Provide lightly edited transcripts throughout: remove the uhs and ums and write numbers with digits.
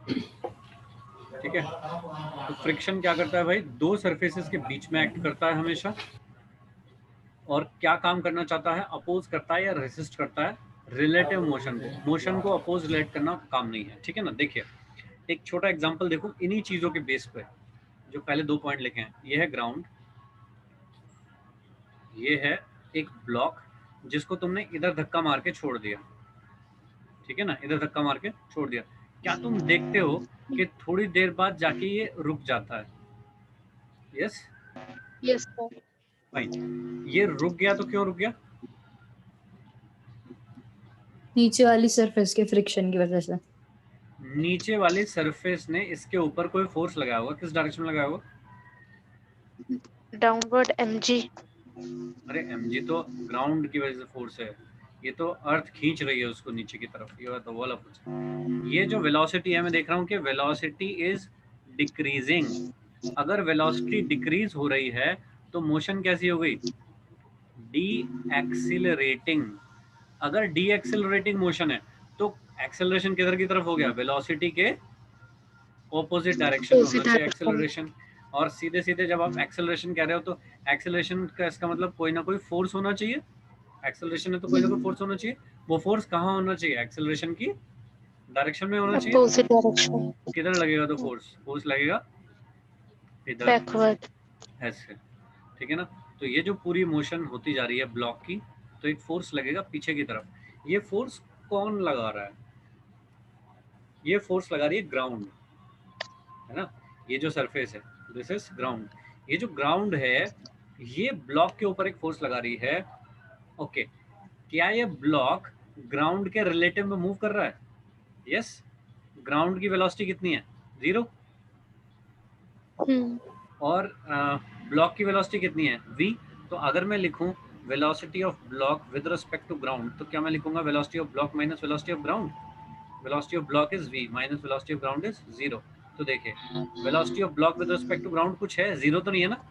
ठीक है। तो फ्रिक्शन क्या करता है भाई, दो सरफेसेस के बीच में एक्ट करता है हमेशा, और क्या काम करना चाहता है, अपोज करता है या रेसिस्ट करता है रिलेटिव मोशन को। मोशन को अपोज रिलेट करना काम नहीं है, ठीक है ना। देखिए एक छोटा एग्जांपल देखो इन्हीं चीजों के बेस पे, जो पहले 2 पॉइंट लिखे हैं। ये है ग्राउंड, ये है एक ब्लॉक जिसको तुमने इधर धक्का मार के छोड़ दिया, ठीक है ना, इधर धक्का मार के छोड़ दिया। क्या तुम देखते हो कि थोड़ी देर बाद जाके ये रुक जाता है? Yes yes sir. भाई, ये रुक गया तो क्यों रुक गया? नीचे वाली सरफेस के फ्रिक्शन की वजह से। नीचे वाली सरफेस ने इसके ऊपर कोई फोर्स लगाया होगा, किस डायरेक्शन में लगाया होगा? Downward mg। अरे mg तो ग्राउंड की वजह से फोर्स है, ये तो अर्थ खींच रही है उसको नीचे की तरफ, ये तो वाला फोर्स। ये जो वेलोसिटी है, मैं देख रहा हूँ कि वेलोसिटी इज डिक्रीजिंग। अगर वेलोसिटी डिक्रीज हो रही है तो मोशन कैसी हो गई? D accelerating. अगर डी एक्सिलरेटिंग मोशन है तो एक्सेलरेशन किधर की तरफ हो गया? वेलोसिटी के ऑपोजिट डायरेक्शन में होना चाहिए एक्सेलरेशन। और सीधे सीधे जब आप एक्सेलरेशन कह रहे हो तो एक्सेलरेशन का इसका मतलब कोई ना कोई फोर्स होना चाहिए। एक्सेलरेशन है तो कोई ना कोई फोर्स होना चाहिए। वो फोर्स कहाँ होना चाहिए? एक्सेलरेशन की डायरेक्शन में होना चाहिए। Opposite direction. किधर लगेगा तो फोर्स लगेगा इधर, बैकवर्ड। ऐसे, ठीक है ना। तो ये जो पूरी मोशन होती जा रही है ब्लॉक की, तो एक फोर्स लगेगा पीछे की तरफ। ये फोर्स कौन लगा रहा है? ये फोर्स लगा रही है ग्राउंड, है ना। ये जो सरफेस है दिस इज ग्राउंड। ये जो ग्राउंड है ये ब्लॉक के ऊपर एक फोर्स लगा रही है। ओके, क्या ये ब्लॉक ग्राउंड के रिलेटिव में मूव कर रहा है? यस। ग्राउंड की वेलोसिटी कितनी है? 0। और ब्लॉक की वेलोसिटी कितनी है? v। तो अगर मैं लिखूं velocity of block with respect to ground, तो क्या मैं लिखूंगा velocity of block minus velocity of ground? Velocity of block is v minus velocity of ground is 0। तो देखिए velocity of block with respect to ground कुछ है, 0 तो नहीं है ना।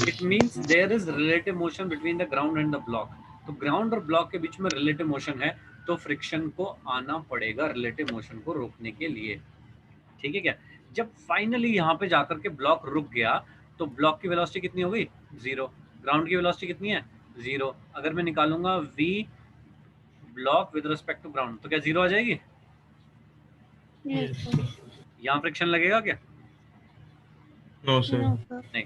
It means there is relative motion between the ground and the block. तो ground और ब्लॉक के बीच में रिलेटिव मोशन है, तो फ्रिक्शन को आना पड़ेगा रिलेटिव मोशन को रोकने के लिए, ठीक है क्या। जब फाइनली यहाँ पे जाकर के ब्लॉक रुक गया तो ब्लॉक की वेलोसिटी कितनी हो गई? 0। ग्राउंड की वेलोसिटी कितनी है? 0। अगर मैं निकालूंगा v block with respect to ground तो क्या 0 आ जाएगी? यहाँ फ्रिक्शन लगेगा क्या? No sir. नहीं।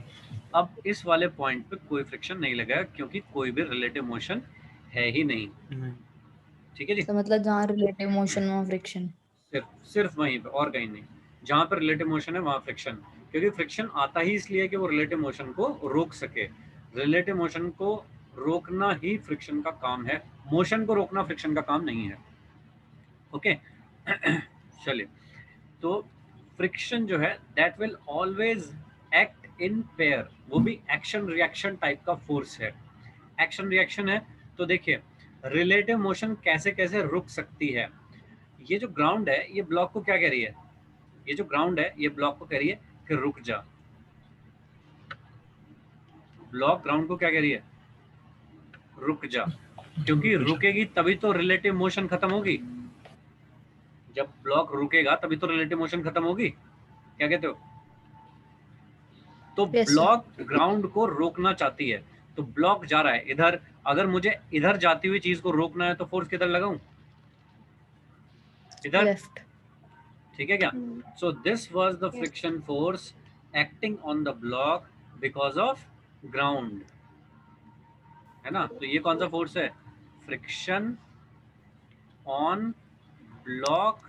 अब इस वाले पॉइंट पे कोई फ्रिक्शन नहीं लगेगा क्योंकि कोई भी रिलेटिव मोशन है ही नहीं, ठीक है जी। तो मतलब जहाँ रिलेटिव मोशन में फ्रिक्शन, सिर्फ वहीं पे और कहीं नहीं। जहाँ पर रिलेटिव मोशन है वहाँ फ्रिक्शन, क्योंकि फ्रिक्शन आता ही इसलिए कि वो रिलेटिव मोशन को रोक सके। रिलेटिव मोशन को रोकना ही फ्रिक्शन का काम है, मोशन को रोकना फ्रिक्शन का काम नहीं है। ओके चलिए, तो फ्रिक्शन जो है that will always act in pair, वो भी एक्शन रिएक्शन टाइप का फोर्स है। एक्शन रिएक्शन है तो देखिए रिलेटिव मोशन कैसे कैसे रुक सकती है। ये जो ग्राउंड है ये ब्लॉक को क्या कह रही है? ये जो ग्राउंड है ये ब्लॉक को कह रही है कि रुक जा। ब्लॉक ग्राउंड को क्या कह रही है? रुक जा, क्योंकि रुकेगी तभी तो रिलेटिव मोशन खत्म होगी। जब ब्लॉक रुकेगा तभी तो रिलेटिव मोशन खत्म होगी, क्या कहते हो? तो Yes, sir. ब्लॉक ग्राउंड को रोकना चाहती है, तो ब्लॉक जा रहा है इधर। अगर मुझे इधर जाती हुई चीज को रोकना है तो फोर्स किधर लगाऊं? इधर, लेफ्ट। ठीक है क्या। So this was the friction force acting on the block because of ground, है ना। तो ये कौन सा फोर्स है? Friction on block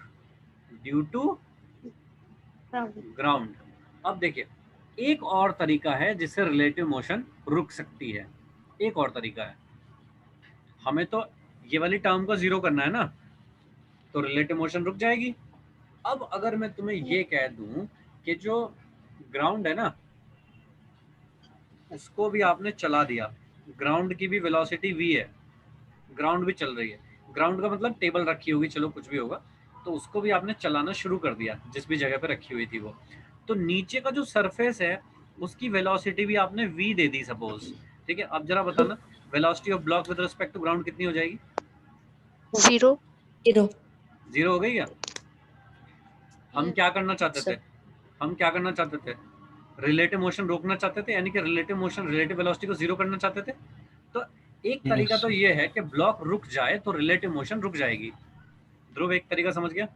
due to ground. अब देखिए एक और तरीका है जिससे रिलेटिव मोशन रुक सकती है। एक और तरीका है, हमें तो ये वाली टर्म को 0 करना है ना, तो रिलेटिव मोशन रुक जाएगी। अब अगर मैं तुम्हें ये कह दूं कि जो ग्राउंड है ना उसको भी आपने चला दिया, ग्राउंड की भी वेलोसिटी v है, ग्राउंड भी चल रही है। ग्राउंड का मतलब टेबल रखी होगी, चलो कुछ भी होगा, तो उसको भी आपने चलाना शुरू कर दिया जिस भी जगह पे रखी हुई थी वो। तो नीचे का जो सरफेस है उसकी वेलोसिटी भी आपने v दे दी सपोज, ठीक है। अब जरा बताना velocity of block with respect to ground कितनी हो जाएगी? 0। 0। 0 हो गई क्या? हम क्या करना चाहते थे? सर। हम क्या करना चाहते थे? रिलेटिव मोशन रोकना चाहते थे, यानी कि रिलेटिव मोशन रिलेटिव वेलोसिटी को जीरो करना चाहते थे। तो एक तरीका तो ये है कि ब्लॉक रुक जाए तो रिलेटिव मोशन रुक जाएगी। ध्रुव एक तरीका समझ गया?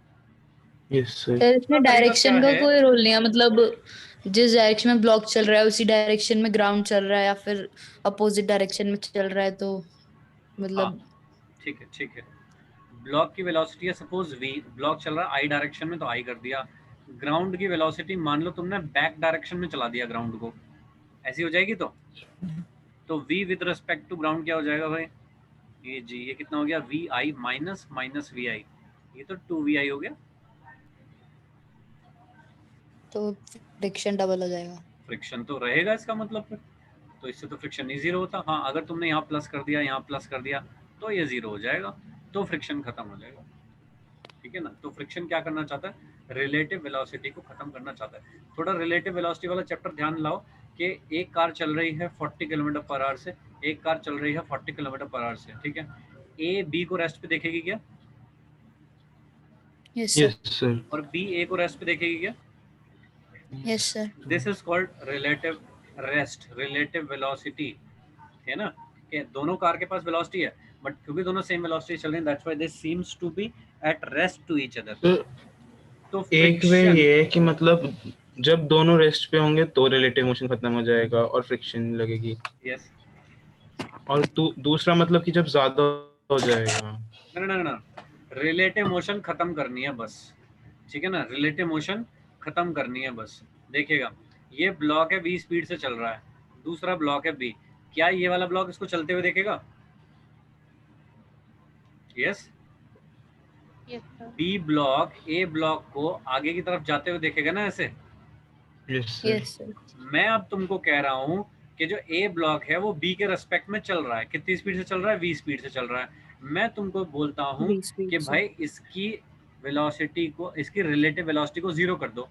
Yes sir. सर इसमें तरीका डायरेक्शन क्या का है? कोई रोल नहीं है, मतलब जिस डायरेक्शन में ब्लॉक चल रहा है उसी डायरेक्शन में ग्राउंड चल रहा है, या फिर अपोजिट डायरेक्शन में चल रहा है, तो मतलब ठीक है, ठीक है। ब्लॉक की वेलोसिटी है सपोज v, ब्लॉक चल रहा है आई डायरेक्शन में तो आई कर दिया। ग्राउंड की वेलोसिटी मान लो तुमने बैक डायरेक्शन में चला दिया ग्राउंड को, ऐसी हो जाएगी। तो v with respect to ground क्या हो जाएगा भाई? ये जी, ये कितना हो गया? vi माइनस माइनस vi, ये तो 2vi हो गया। तो फ्रिक्शन डबल हो जाएगा। फ्रिक्शन तो रहेगा इसका मतलब फिर, तो इससे तो फ्रिक्शन ही जीरो होता। हाँ, अगर तुमने यहाँ प्लस कर दिया, यहाँ प्लस कर दिया, तो ये जीरो हो जाएगा, तो फ्रिक्शन खत्म हो जाएगा। ठीक है ना? तो फ्रिक्शन क्या करना चाहता है? रिलेटिव वेलोसिटी को खत्म करना चाहता है। थोड़ा रिलेटिव वेलोसिटी वाला चैप्टर ध्यान लाओ कि एक कार चल रही है 40 किलोमीटर पर आवर से, एक कार चल रही है 40 किलोमीटर पर आवर से। ठीक है, ए बी को रेस्ट पे देखेगी क्या? Yes yes sir. सर। और बी ए को रेस्ट पे देखेगी क्या? Yes sir. This is called relative rest, relative velocity, है ना? कि दोनों कार के पास वेलोसिटी है, बट क्योंकि दोनों सेम वेलोसिटी चल रही है, that's why they seems to be at rest to each other. तो एक वे फ्रिक्शन, ये है कि मतलब जब दोनों रेस्ट पे होंगे तो रिलेटिव मोशन खत्म हो जाएगा और फ्रिक्शन लगेगी। यस। और दूसरा मतलब कि जब ज्यादा हो जाएगा। ना, रिलेटिव मोशन खत्म करनी है बस। ठीक है ना? रिलेटिव मोशन खत्म करनी है बस। देखिएगा, ये ब्लॉक है v स्पीड से चल रहा है, दूसरा ब्लॉक है b, क्या ये वाला ब्लॉक इसको चलते हुए देखेगा? Yes. Yes, sir. b block a block को आगे की तरफ जाते हुए देखेगा ना, ऐसे। Yes sir. Yes sir. मैं अब तुमको कह रहा हूँ कि जो a ब्लॉक है वो b के रेस्पेक्ट में चल रहा है, कितनी स्पीड से चल रहा है? v स्पीड से चल रहा है। मैं तुमको बोलता हूँ V speed कि से। भाई इसकी वेलोसिटी को, इसकी रिलेटिव वेलोसिटी को जीरो कर दो,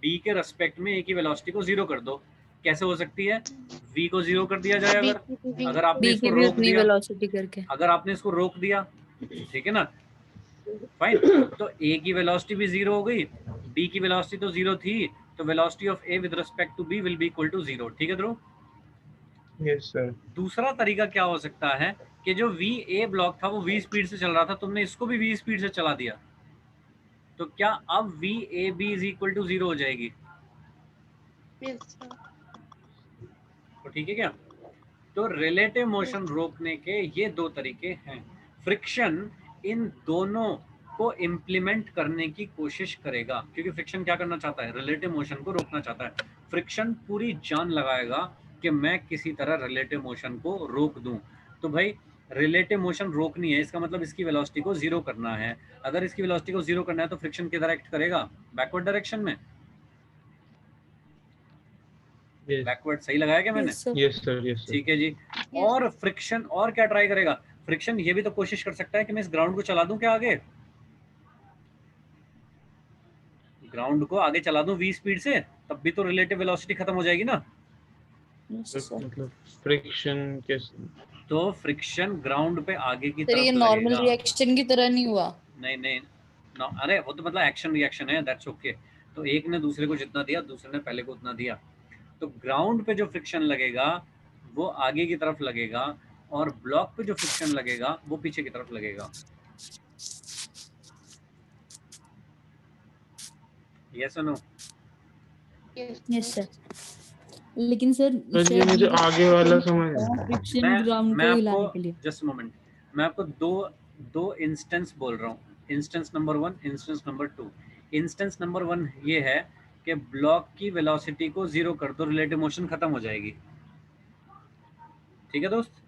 b के रेस्पेक्ट में a की वेलोसिटी को जीरो कर दो। कैसे हो सकती है? v को जीरो कर दिया जाए, अगर आपने B इसको की भी रोक उतनी दिया, वेलोसिटी करके। अगर आपने इसको रोक दिया, ठीक है ना, फाइन, तो a की वेलोसिटी भी जीरो हो गई, b की वेलोसिटी तो जीरो थी, तो velocity of a with respect to b will be equal to zero. ठीक है ध्रुव? Yes sir. दूसरा तरीका क्या हो सकता है कि जो v a ब्लॉक था वो v स्पीड से चल रहा था, तुमने इसको भी v स्पीड से चला दिया, तो क्या अब v a b is equal to zero हो जाएगी? Yes, sir. तो ठीक है क्या? तो रिलेटिव मोशन रोकने के ये दो तरीके हैं। फ्रिक्शन इन दोनों को इम्प्लीमेंट करने की कोशिश करेगा, क्योंकि फ्रिक्शन क्या करना चाहता है? रिलेटिव मोशन को रोकना चाहता है। फ्रिक्शन पूरी जान लगाएगा कि मैं किसी तरह रिलेटिव मोशन को रोक दूं। तो भाई रिलेटिव मोशन रोकनी है, इसका मतलब इसकी वेलोसिटी को जीरो करना है। अगर इसकी वेलोसिटी को जीरो करना है तो फ्रिक्शन किधर एक्ट करेगा? बैकवर्ड डायरेक्शन में। बैकवर्ड सही लगाया क्या मैंने? Yes sir. Yes sir. Yes sir. ठीक है जी। और फ्रिक्शन और क्या ट्राई करेगा? फ्रिक्शन ये भी तो कोशिश कर सकता है कि मैं इस ग्राउंड को चला दूं क्या आगे, ग्राउंड को आगे चला दूं v स्पीड से, तब भी तो रिलेटिव वेलोसिटी खत्म हो जाएगी ना। Yes sir. मतलब फ्रिक्शन के तो फ्रिक्शन ग्राउंड पे आगे की सर ये तरफ नॉर्मल लगेगा। रिएक्शन की तरह नहीं हुआ। नहीं नहीं, अरे वो तो मतलब एक्शन रिएक्शन है, दैट्स ओके। तो एक ने दूसरे को जितना दिया, दूसरे ने पहले को उतना दिया, तो ग्राउंड पे जो फ्रिक्शन लगेगा वो आगे की तरफ लगेगा, और ब्लॉक पे जो फ्रिक्शन लगेगा वो पीछे की तरफ लगेगा। यस और नो? Yes sir. लेकिन सर ये मुझे आगे वाला समझ फ्रिक्शन ग्राउंड को हिलाने के लिए। जस्ट मोमेंट, मैं आपको दो इंस्टेंस बोल रहा हूँ। Instance number 1, instance number 2। Instance number 1 ये है कि ब्लॉक की वेलोसिटी को जीरो कर दो, रिलेटिव मोशन खत्म हो जाएगी। ठीक है दोस्त?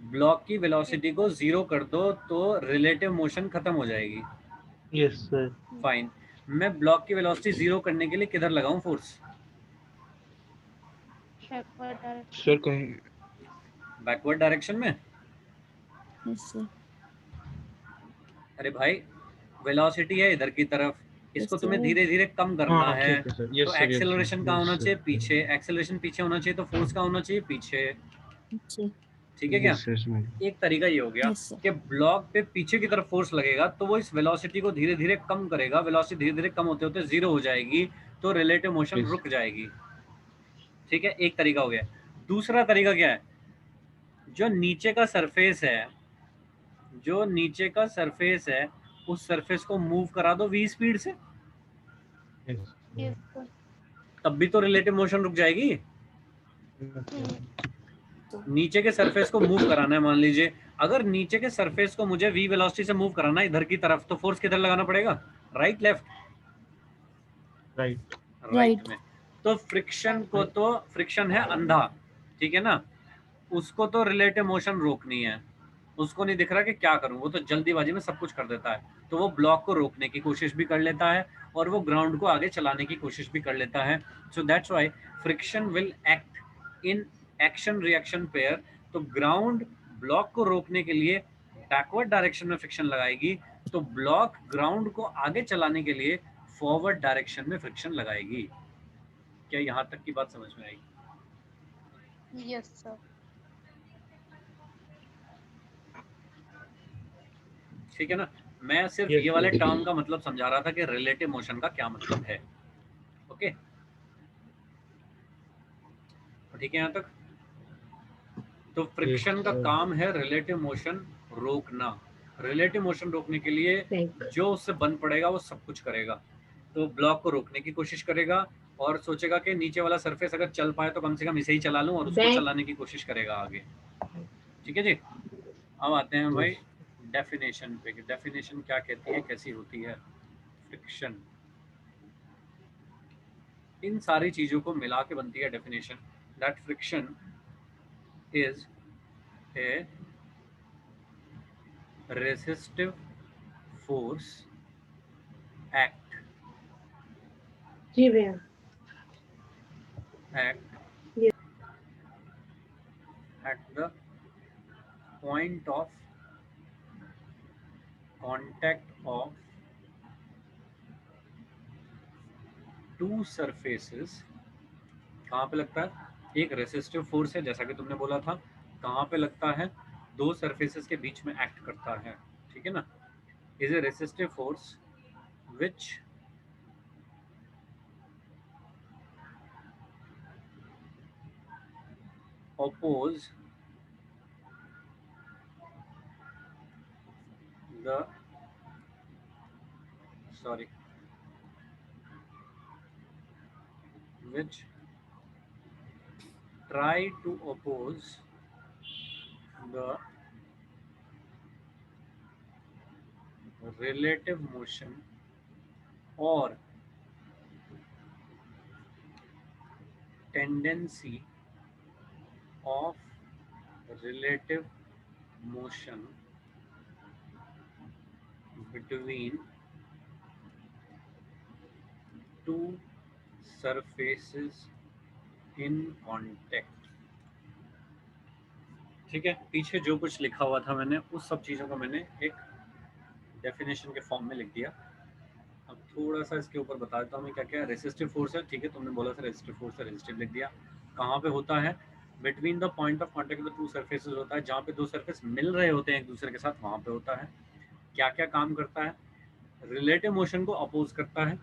ब्लॉक की वेलोसिटी को जीरो कर दो तो रिलेटिव मोशन खत्म हो जाएगी। Yes sir. फाइन, मैं ब्लॉक की वेलोसिटी जीरो करने के लिए किधर लगाऊं फोर्स? सर कहीं बैकवर्ड डायरेक्शन में। Yes sir. अरे भाई वेलोसिटी है इधर की तरफ, इसको Yes, तुम्हें sir. धीरे धीरे कम करना हाँ है, ठीक है सर। यस तो सर। एक्सेलरेशन का होना चाहिए पीछे, एक्सेलरेशन पीछे होना चाहिए, तो फोर्स का होना चाहिए पीछे। अच्छा। ठीक है क्या? Yes, yes, ma'am. एक तरीका ये हो गया Yes, sir. कि ब्लॉक पे पीछे की तरफ फोर्स लगेगा तो वो इस वेलोसिटी को धीरे धीरे कम करेगा, वेलोसिटी धीरे धीरे कम होते होते जीरो हो जाएगी, तो रिलेटिव मोशन Yes. रुक जाएगी। ठीक है, एक तरीका हो गया। दूसरा तरीका क्या है, जो नीचे का सरफेस है, जो नीचे का सरफेस है उस सरफेस को मूव करा दो v स्पीड से, Yes. Yes, sir. तब भी तो रिलेटिव मोशन रुक जाएगी। नीचे के सरफेस को मूव कराना है, मान लीजिए अगर नीचे के सरफेस को मुझे v वेलोसिटी से मूव कराना है इधर की तरफ, तो फोर्स किधर लगाना पड़ेगा, राइट लेफ्ट, Right. राइट में। तो फ्रिक्शन को तो फ्रिक्शन है अंधा, ठीक है ना, उसको तो रिलेटिव मोशन रोकनी है, उसको नहीं दिख रहा कि क्या करूं, वो तो जल्दीबाजी में सब कुछ कर देता है, तो वो ब्लॉक को रोकने की कोशिश भी कर लेता है और वो ग्राउंड को आगे चलाने की कोशिश भी कर लेता है। So that's why friction will act in action reaction pair. तो ग्राउंड ब्लॉक को रोकने के लिए बैकवर्ड डायरेक्शन में फ्रिक्शन लगाएगी, तो ब्लॉक ग्राउंड को आगे चलाने के लिए फॉरवर्ड डायरेक्शन में फ्रिक्शन लगाएगी। क्या यहाँ तक की बात समझ में आई? Yes, sir. ठीक है ना, मैं सिर्फ Yes, ये वाले yes. टर्म का मतलब समझा रहा था कि रिलेटिव मोशन का क्या मतलब है। ओके, ठीक है यहाँ तक। तो फ्रिक्शन का sir. काम है रिलेटिव मोशन रोकना। रिलेटिव मोशन रोकने के लिए जो उससे बन पड़ेगा वो सब कुछ करेगा। तो ब्लॉक को रोकने की कोशिश करेगा और सोचेगा कि नीचे वाला सरफेस अगर चल पाए तो कम से कम इसे ही चला लूं, और उसको चलाने की कोशिश करेगा आगे। ठीक है जी, अब आते हैं भाई डेफिनेशन पे कि डेफिनेशन क्या कहती है, कैसी होती है फ्रिक्शन। इन सारी चीजों को मिला के बनती है definition, that friction is a resistive force act जी भैया। at the point of contact of two surfaces। कहाँ पे लगता है, एक रेसिस्टिव फोर्स है जैसा कि तुमने बोला था, कहाँ पे लगता है, दो सरफेसेस के बीच में एक्ट करता है, ठीक है ना। Is a resistive force which oppose the which try to oppose the relative motion or tendency of relative motion between two surfaces in contact। ठीक है, पीछे जो कुछ लिखा हुआ था मैंने उस सब चीज़ों को मैंने एक डेफिनेशन के फॉर्म में लिख दिया। अब थोड़ा सा इसके ऊपर बता देता हूँ मैं क्या क्या रेसिस्टिव फोर्स है। ठीक है, तुमने बोला था रेसिस्टिव फोर्स है, रेसिस्टिव लिख दिया। कहाँ पे होता है, between the point of contact the two surfaces होता है, जहाँ पे दो सरफेस मिल रहे होते हैं एक दूसरे के साथ, वहाँ पे होता है। क्या क्या काम करता है, रिलेटिव मोशन को अपोज करता है,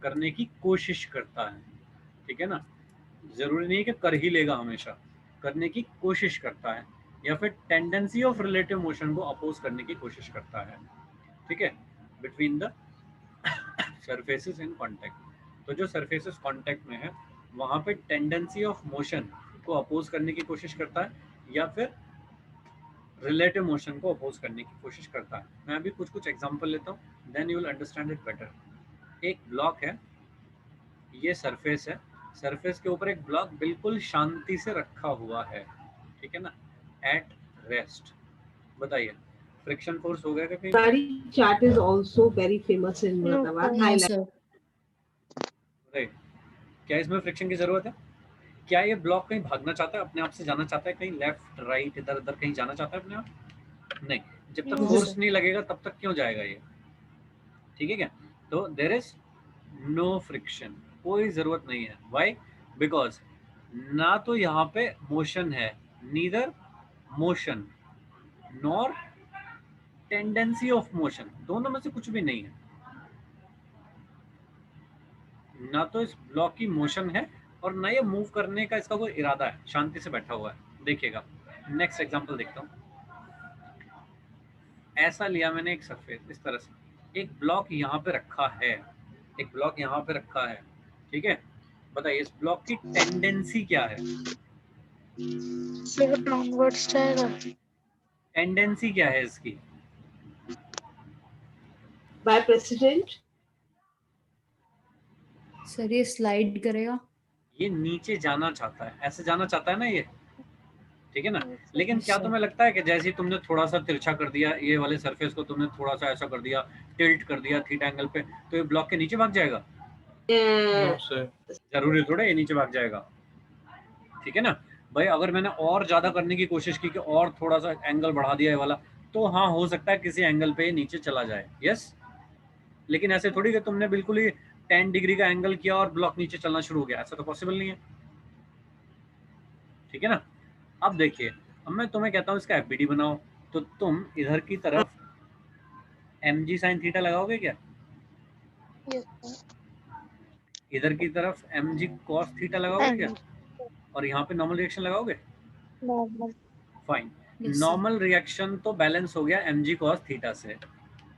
करने की कोशिश करता है, ठीक है ना, जरूरी नहीं कि कर ही लेगा, हमेशा करने की कोशिश करता है, या फिर टेंडेंसी ऑफ रिलेटिव मोशन को अपोज करने की कोशिश करता है। ठीक है, between the surfaces in contact. तो जो सरफेसेस कांटेक्ट में है वहां पे टेंडेंसी ऑफ मोशन को अपोज करने की कोशिश करता है, या फिर रिलेटिव मोशन को अपोज करने की कोशिश करता है। मैं अभी कुछ कुछ एग्जांपल लेता हूँ, then you will understand it better. एक ब्लॉक है, ये सरफेस है, सरफेस के ऊपर एक ब्लॉक बिल्कुल शांति से रखा हुआ है, ठीक है ना, एट रेस्ट। बताइए फ्रिक्शन फोर्स हो गया क्या कहीं? Sari chart is also very famous in No, Muradabat. No, Highlight. sir. Right, क्या इसमें फ्रिक्शन की जरूरत है? क्या ये ब्लॉक कहीं भागना चाहता है, अपने आप से जाना चाहता है, कहीं लेफ्ट राइट इधर उधर कहीं जाना चाहता है अपने आप? नहीं, जब तक No, फोर्स sir. नहीं लगेगा तब तक क्यों जाएगा ये? ठीक है क्या? तो देयर इज नो फ्रिक्शन, कोई जरूरत नहीं है। व्हाई? बिकॉज ना तो यहाँ पे मोशन है, neither motion nor tendency of motion, दोनों में से कुछ भी नहीं है। ना तो इस ब्लॉक की मोशन है और ना ये मूव करने का इसका कोई इरादा है, शांति से बैठा हुआ है। देखिएगा नेक्स्ट एग्जांपल देखता हूँ। ऐसा लिया मैंने एक सरफेस, इस तरह से एक ब्लॉक यहाँ पे रखा है, एक ब्लॉक यहाँ पे रखा है, ठीक है। बताइए इस ब्लॉक की टेंडेंसी क्या है? सर डाउनवर्ड्स जाएगा। टेंडेंसी क्या है इसकी? By precedent, सर ये स्लाइड करेगा। ये नीचे जाना चाहता है, ऐसे जाना चाहता है ना ये, ठीक है ना। Yes, sir. लेकिन क्या Yes, sir. तुम्हें लगता है कि जैसे ही तुमने थोड़ा सा तिरछा कर दिया ये वाले सरफेस को, तुमने थोड़ा सा ऐसा कर दिया, टिल्ट कर दिया थीटा एंगल पे, तो ये ब्लॉक के नीचे भाग जाएगा? नो सर, जरूरी थोड़ा ये नीचे भाग जाएगा, ठीक है ना भाई। अगर मैंने और ज्यादा करने की कोशिश की कि और थोड़ा सा एंगल बढ़ा दिया ये वाला, तो हाँ हो सकता है किसी एंगल पे नीचे चला जाए, यस। लेकिन ऐसे थोड़ी कि तुमने बिल्कुल ही 10 डिग्री का एंगल किया और ब्लॉक नीचे चलना शुरू हो गया, ऐसा तो पॉसिबल नहीं है, ठीक है ना। अब देखिए, अब मैं तुम्हें कहता हूँ इसका एफबीडी बनाओ, तो तुम इधर की तरफ mg sin थीटा लगाओगे क्या? Yes, sir. इधर की तरफ mg cos थीटा लगाओगे क्या? And और यहाँ पे नॉर्मल रिएक्शन लगाओगे? normal. Fine. Yes, sir. Normal reaction तो बैलेंस हो गया mg cos थीटा से,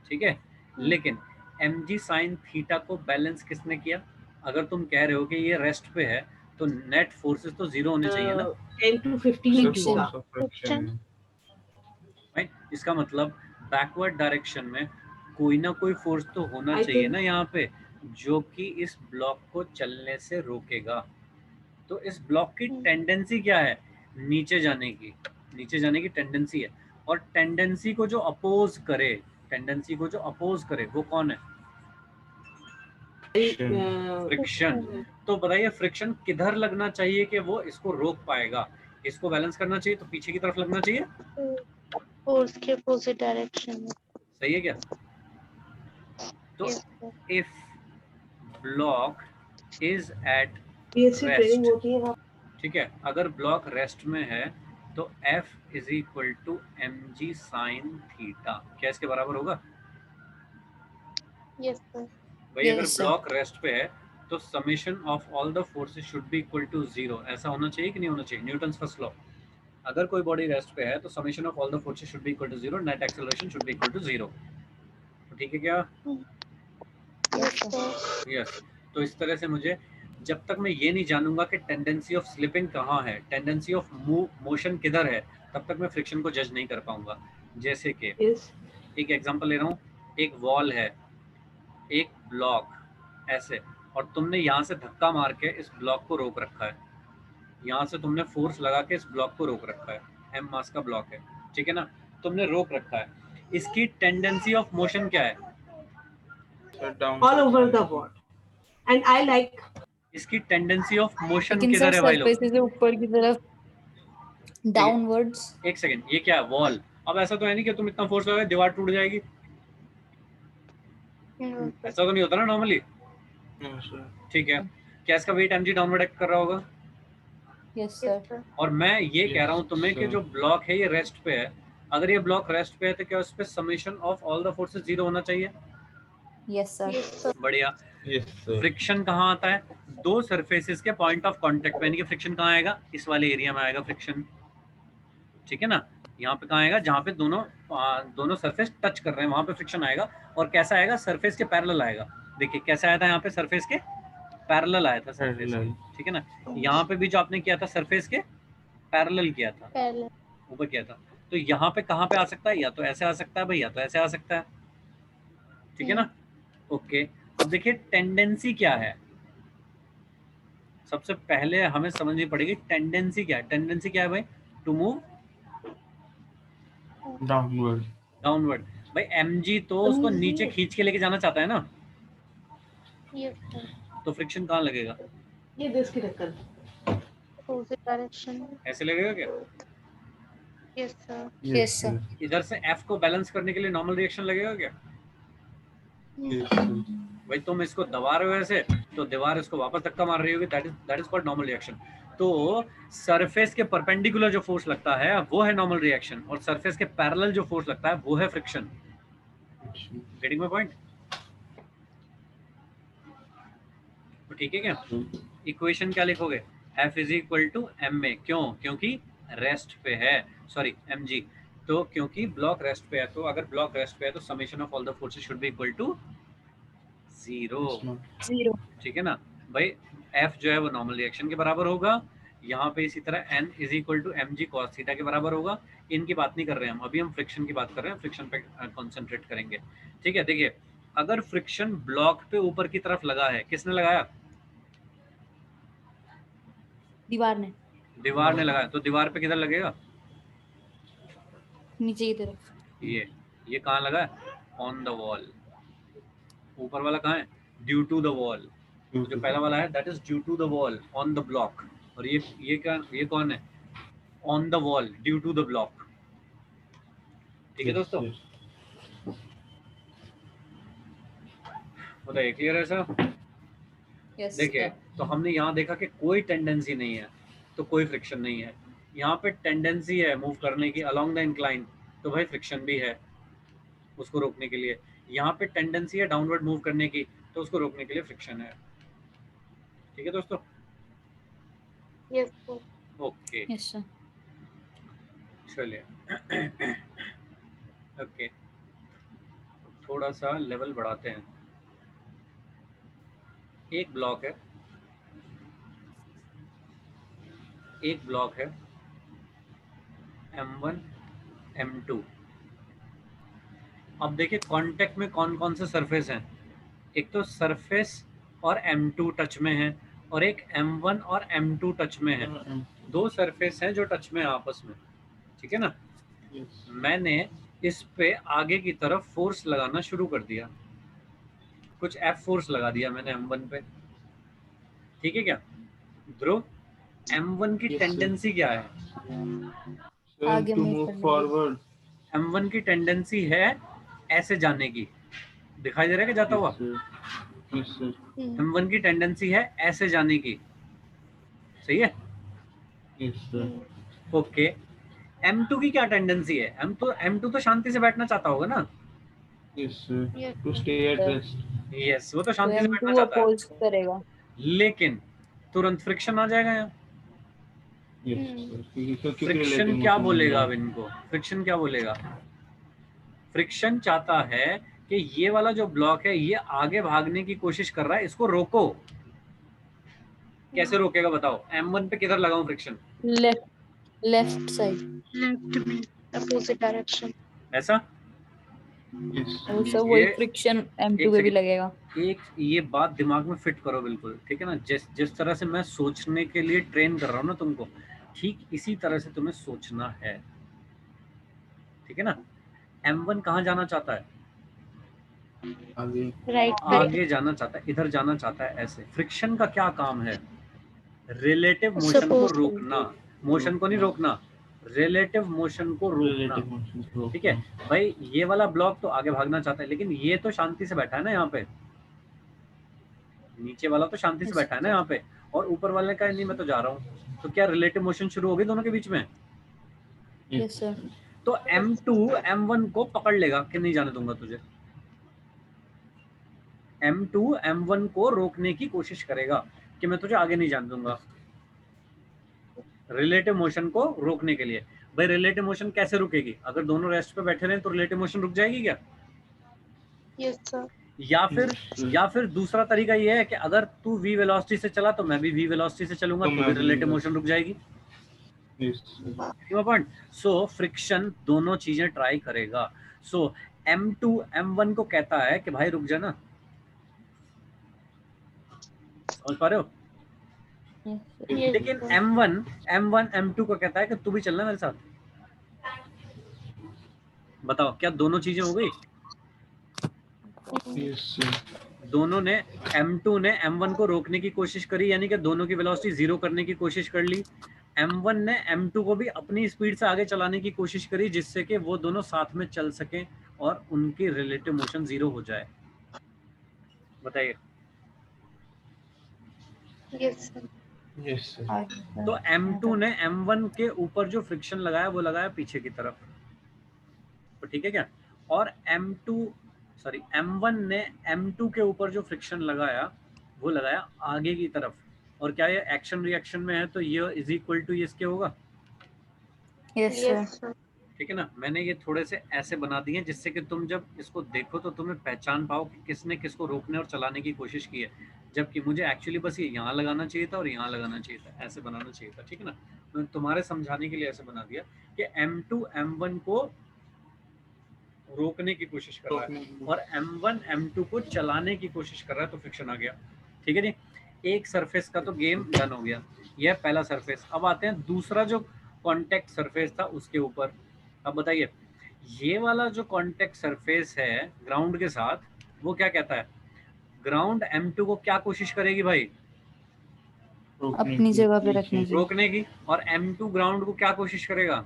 ठीक है। लेकिन mg sin थीटा को बैलेंस किसने किया? अगर तुम कह रहे हो कि ये रेस्ट पे है, तो नेट फोर्सेस तो जीरो होने चाहिए ना, 10 to 15 सर Friction. होगा। फोर्स ऑफ फ्रिक्शन है। राइट। इसका मतलब बैकवर्ड डायरेक्शन में कोई ना कोई फोर्स तो होना I चाहिए think- ना यहाँ पे, जो कि इस ब्लॉक को चलने से रोकेगा। तो इस ब्लॉक की टेंडेंसी क्या है? नीचे जाने की, नीचे जाने की टेंडेंसी है। और टेंडेंसी को जो अपोज करे, टेंडेंसी को जो अपोज करे वो कौन है? फ्रिक्शन। तो बताइए फ्रिक्शन किधर लगना चाहिए कि वो इसको रोक पाएगा? इसको बैलेंस करना चाहिए तो पीछे की तरफ लगना चाहिए, Force के opposite direction में. सही है क्या? तो Yes, sir. if block is at BSc Rest. Training होती है वहाँ। ठीक है, अगर ब्लॉक रेस्ट में है तो F is equal to mg sin theta, क्या इसके बराबर होगा? Yes, sir. भाई अगर Yes, sir. ब्लॉक रेस्ट पे है तो summation of all the forces should be equal to zero, ऐसा होना चाहिए कि नहीं होना चाहिए? Newton's first law. अगर कोई बॉडी रेस्ट पे है तो summation of all the forces should be equal to zero, net acceleration should be equal to zero. ठीक है क्या? Yes, sir. यस। तो इस तरह से मुझे, जब तक मैं ये नहीं जानूंगा कि टेंडेंसी ऑफ स्लिपिंग कहाँ है, टेंडेंसी ऑफ मोशन किधर है, तब तक मैं फ्रिक्शन को जज नहीं कर पाऊंगा। जैसे कि Yes. एक एग्जांपल ले रहा हूँ, एक वॉल है, एक ब्लॉक ऐसे, और तुमने यहाँ से धक्का मार के इस ब्लॉक को रोक रखा है, यहाँ से तुमने फोर्स लगा के इस ब्लॉक को रोक रखा है, m मास का ब्लॉक है, ठीक है ना, तुमने रोक रखा है। इसकी टेंडेंसी ऑफ मोशन क्या है? All over the world. And I like इसकी टेंडेंसी ऑफ मोशन लेकिन किधर सर है भाई लोग? सरफेस से ऊपर की तरफ डाउनवर्ड्स। एक सेकंड, ये क्या है? वॉल। अब ऐसा तो है नहीं कि तुम इतना फोर्स लगाओगे दीवार टूट जाएगी, No, sir. ऐसा तो नहीं होता ना नॉर्मली, ठीक है। क्या इसका वेट mg डाउनवर्ड एक्ट कर रहा होगा? यस Yes, सर। sir. और मैं ये कह रहा हूँ तुम्हें कि जो ब्लॉक है ये रेस्ट पे है, अगर ये ब्लॉक रेस्ट पे है तो क्या उस पे summation of all the forces zero होना चाहिए? Yes sir. Yes, sir. बढ़िया। यस सर, फ्रिक्शन कहाँ आता है? दो सरफेसेस के पॉइंट ऑफ कांटेक्ट पे, यानी कि फ्रिक्शन कहाँ आएगा? इस वाले एरिया में आएगा फ्रिक्शन, ठीक है ना। यहाँ पे कहाँ आएगा? जहाँ पे दोनों सरफेस टच कर रहे हैं वहां पे फ्रिक्शन आएगा। और कैसा आएगा? सरफेस के पैरेलल आएगा। देखिए कैसा आया था, यहाँ पे सरफेस के पैरेलल आया था सरफेस के, Parallel. ठीक है ना। यहाँ पे भी जो आपने किया था सरफेस के पैरेलल किया था, Parallel. ऊपर किया था, तो यहाँ पे कहाँ पे आ सकता है? या तो ऐसे आ सकता है भाई, या तो ऐसे आ सकता है, ठीक है ना। ओके, अब देखिए टेंडेंसी क्या है। सबसे पहले हमें समझनी पड़ेगी टेंडेंसी क्या है। टेंडेंसी क्या है भाई? To move downward. डाउनवर्ड। भाई mg तो उसको नीचे खींच के लेके जाना चाहता है ना, Yes, sir. तो फ्रिक्शन कहाँ लगेगा? ये दिस की टक्कर। Opposite direction में. ऐसे लगेगा क्या? Yes, sir. Yes sir. इधर से f को बैलेंस करने के लिए नॉर्मल रिएक्शन लगेगा क्या? भाई तुम इसको दबा रहे हो ऐसे, तो दीवार इसको वापस धक्का मार रही होगी, that is called normal reaction. तो सरफेस के परपेंडिकुलर जो फोर्स लगता है वो है नॉर्मल रिएक्शन, और सरफेस के पैरेलल जो फोर्स लगता है वो है फ्रिक्शन। Getting my point? तो ठीक है क्या? इक्वेशन क्या लिखोगे? F is equal to m में, क्यों? क्योंकि रेस्ट पे है, सॉरी mg, तो क्योंकि ब्लॉक रेस्ट पे है, तो अगर ब्लॉक रेस्ट पे है तो summation of all the forces should be equal to 0। ठीक है ना भाई? F जो है वो नॉर्मल रिएक्शन के बराबर होगा, यहाँ पे इसी तरह n is equal to mg cos theta के बराबर होगा। इनकी बात नहीं कर रहे हैं हम, अभी हम फ्रिक्शन की बात कर रहे हैं, फ्रिक्शन पे कॉन्सेंट्रेट करेंगे। ठीक है, देखिए अगर फ्रिक्शन ब्लॉक पे ऊपर की तरफ लगा है, किसने लगाया? दीवार ने, दीवार ने लगाया, तो दीवार पे किधर लगेगा? नीचे की तरफ। ये कहाँ लगा है? On the wall. ऊपर वाला कहाँ है? Due to the wall. तो जो पहला वाला है that is due to the wall on the block, और ये क्या, ये कौन है? On the wall due to the block. ठीक है दोस्तों, बताइए क्लियर है सर? यस देखिए तो हमने यहाँ देखा कि कोई टेंडेंसी नहीं है तो कोई फ्रिक्शन नहीं है। यहाँ पे टेंडेंसी है मूव करने की अलोंग द इंक्लाइन, तो भाई फ्रिक्शन भी है उसको रोकने के लिए। यहाँ पे टेंडेंसी है डाउनवर्ड मूव करने की, तो उसको रोकने के लिए फ्रिक्शन है। ठीक है दोस्तों? Yes, sir. Okay yes sir. चलिए ओके, थोड़ा सा लेवल बढ़ाते हैं। एक ब्लॉक है, एक ब्लॉक है M1 M2। अब देखिए कांटेक्ट में कौन कौन से सरफेस हैं। एक तो सरफेस और M2 टच में है, और एक M1 और M2 टच में है। दो सरफेस हैं जो टच में है आपस में। ठीक है ना? मैंने इस पे आगे की तरफ फोर्स लगाना शुरू कर दिया, कुछ F फोर्स लगा दिया मैंने M1 पे। ठीक है क्या ध्रुव? M1 की टेंडेंसी क्या है? आगे मूव फॉरवर्ड। M1 की टेंडेंसी है ऐसे जाने की, दिखाई दे रहा है कि जाता हुआ? M1 की टेंडेंसी है ऐसे जाने की, सही है? ओके, M2 की क्या टेंडेंसी है? M2 तो शांति से बैठना चाहता होगा ना? Yes, यस, वो तो शांति से बैठना M2 चाहता है, अपोज करेगा। लेकिन तुरंत फ्रिक्शन आ जाएगा यहाँ। फ्रिक्शन क्या बोलेगा अब इनको? फ्रिक्शन क्या बोलेगा? फ्रिक्शन चाहता है कि ये वाला जो ब्लॉक है ये आगे भागने की कोशिश कर रहा है, इसको रोको। कैसे रोकेगा बताओ? M1 पे किधर लगाऊं फ्रिक्शन? Left side. left में, opposite direction. ऐसा? सर वही फ्रिक्शन M2 पे भी लगेगा। एक ये बात दिमाग में फिट करो बिल्कुल, ठीक है ना? जिस तरह से मैं सोचने के लिए ट्रेन कर रहा हूँ ना तुमको, ठीक इसी तरह से तुम्हें सोचना है। ठीक है ना? M1 कहाँ जाना चाहता है? Right. आगे जाना चाहता है, इधर जाना चाहता है, ऐसे। फ्रिक्शन का क्या काम है? रिलेटिव मोशन को रोकना, मोशन को नहीं रोकना, रिलेटिव मोशन को रोकना। ठीक है भाई, ये वाला ब्लॉक तो आगे भागना चाहता है, लेकिन ये तो शांति से बैठा है ना यहाँ पे। नीचे वाला तो शांति से बैठा है ना यहाँ पे, और ऊपर वाले का नहीं, मैं तो जा रहा हूँ। तो क्या रिलेटिव मोशन शुरू होगी दोनों के बीच में? Yes sir. तो M2 M1 को पकड़ लेगा कि नहीं जाने दूंगा तुझे। M2 M1 को रोकने की कोशिश करेगा कि मैं तुझे आगे नहीं जाने दूंगा, रिलेटिव मोशन को रोकने के लिए। भाई रिलेटिव मोशन कैसे रुकेगी? अगर दोनों रेस्ट पे बैठे रहे तो रिलेटिव मोशन रुक जाएगी क्या? Yes, sir. या फिर दूसरा तरीका ये है कि अगर तू v वेलोसिटी से चला तो मैं भी v वेलोसिटी से चलूंगा, तो भी रिलेटिव मोशन रुक जाएगी। पॉइंट। सो फ्रिक्शन दोनों चीजें ट्राई करेगा। सो M2 M1 को कहता है कि भाई रुक जा ना। समझ पा रहे हो? लेकिन M1 M2 को कहता है कि तू भी चलना मेरे साथ। बताओ क्या दोनों चीजें हो गई? दोनों ने, M2 ने M1 को रोकने की कोशिश करी, यानी कि दोनों की वेलोसिटी जीरो करने की कोशिश कर ली। M1 ने M2 को भी अपनी स्पीड से आगे चलाने की कोशिश करी, जिससे कि वो दोनों साथ में चल सकें और उनकी रिलेटिव मोशन जीरो हो जाए। बताइए। Yes, sir. Yes sir. तो M2 ने M1 के ऊपर जो फ्रिक्शन लगाया वो लगाया पीछे की तरफ, तो ठीक है क्या? और M1 ने M2 के ऊपर जो फ्रिक्शन लगाया वो लगाया आगे की तरफ, और क्या ये एक्शन रिएक्शन में है तो ये इज इक्वल टू इसके होगा, यस Yes, सर। sir. ठीक है ना? मैंने ये थोड़े से ऐसे बना दिए हैं जिससे कि तुम जब इसको देखो तो तुम्हें पहचान पाओ कि किसने किसको रोकने और चलाने की कोशिश की है, जबकि मुझे एक्चुअली बस ये यहाँ लगाना चाहिए था और यहाँ लगाना चाहिए था, ऐसे बनाना चाहिए था, ठीक है ना? मैं तुम्हारे समझाने के लिए ऐसे बना दिया कि M2 M1 को रोकने की कोशिश कर रहा है और M1 M2 को चलाने की कोशिश कर रहा है, तो फ्रिक्शन आ गया, ठीक है जी। एक सरफेस का तो गेम डन हो गया, यह पहला सरफेस। अब आते हैं दूसरा जो कॉन्टेक्ट सरफेस था उसके ऊपर। अब बताइए, ये वाला जो कॉन्टेक्ट सरफेस है ग्राउंड के साथ, वो क्या कहता है? ग्राउंड M2 को क्या कोशिश करेगी भाई? अपनी जगह पे रखने की, रोकने की। और M2 ग्राउंड को क्या कोशिश करेगा?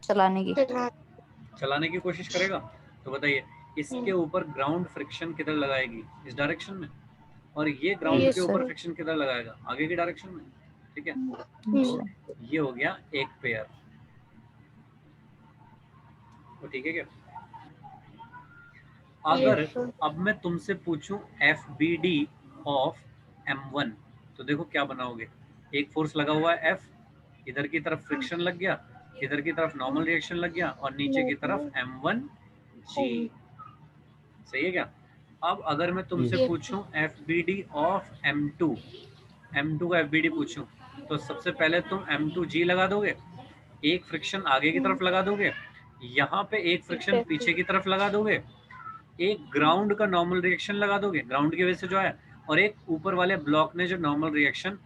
चलाने की। चला- चलाने की कोशिश करेगा। तो बताइए, इसके ऊपर ग्राउंड फ्रिक्शन किधर लगाएगी? इस डायरेक्शन में। और ये ग्राउंड Yes, के ऊपर sir. फ्रिक्शन किधर लगाएगा? आगे की डायरेक्शन में, ठीक है? Hmm. ये हो गया एक पेयर, तो ठीक है क्या? अगर Yes, sir. अब मैं तुमसे पूछूं FBD ऑफ M1, तो देखो क्या बनाओगे? एक फोर्स लगा हुआ है F, इधर की तरफ फ्रिक्शन लग गया, इधर की तरफ नॉर्मल रिएक्शन लग गया, और नीचे की तरफ M1G, सही है क्या? अब अगर मैं तुमसे Yes. पूछूं FBD ऑफ M2, M2 का FBD पूछूं, तो सबसे पहले तुम M2G लगा दोगे, एक फ्रिक्शन आगे की तरफ लगा दोगे, यहाँ पे एक फ्रिक्शन Exactly. पीछे की तरफ लगा दोगे, एक ग्राउंड का नॉर्मल रिएक्शन लगा दोगे ग्राउंड की वजह से जो है, और एक ऊपर वाले ब्लॉक ने जो नॉर्मल रिएक्शन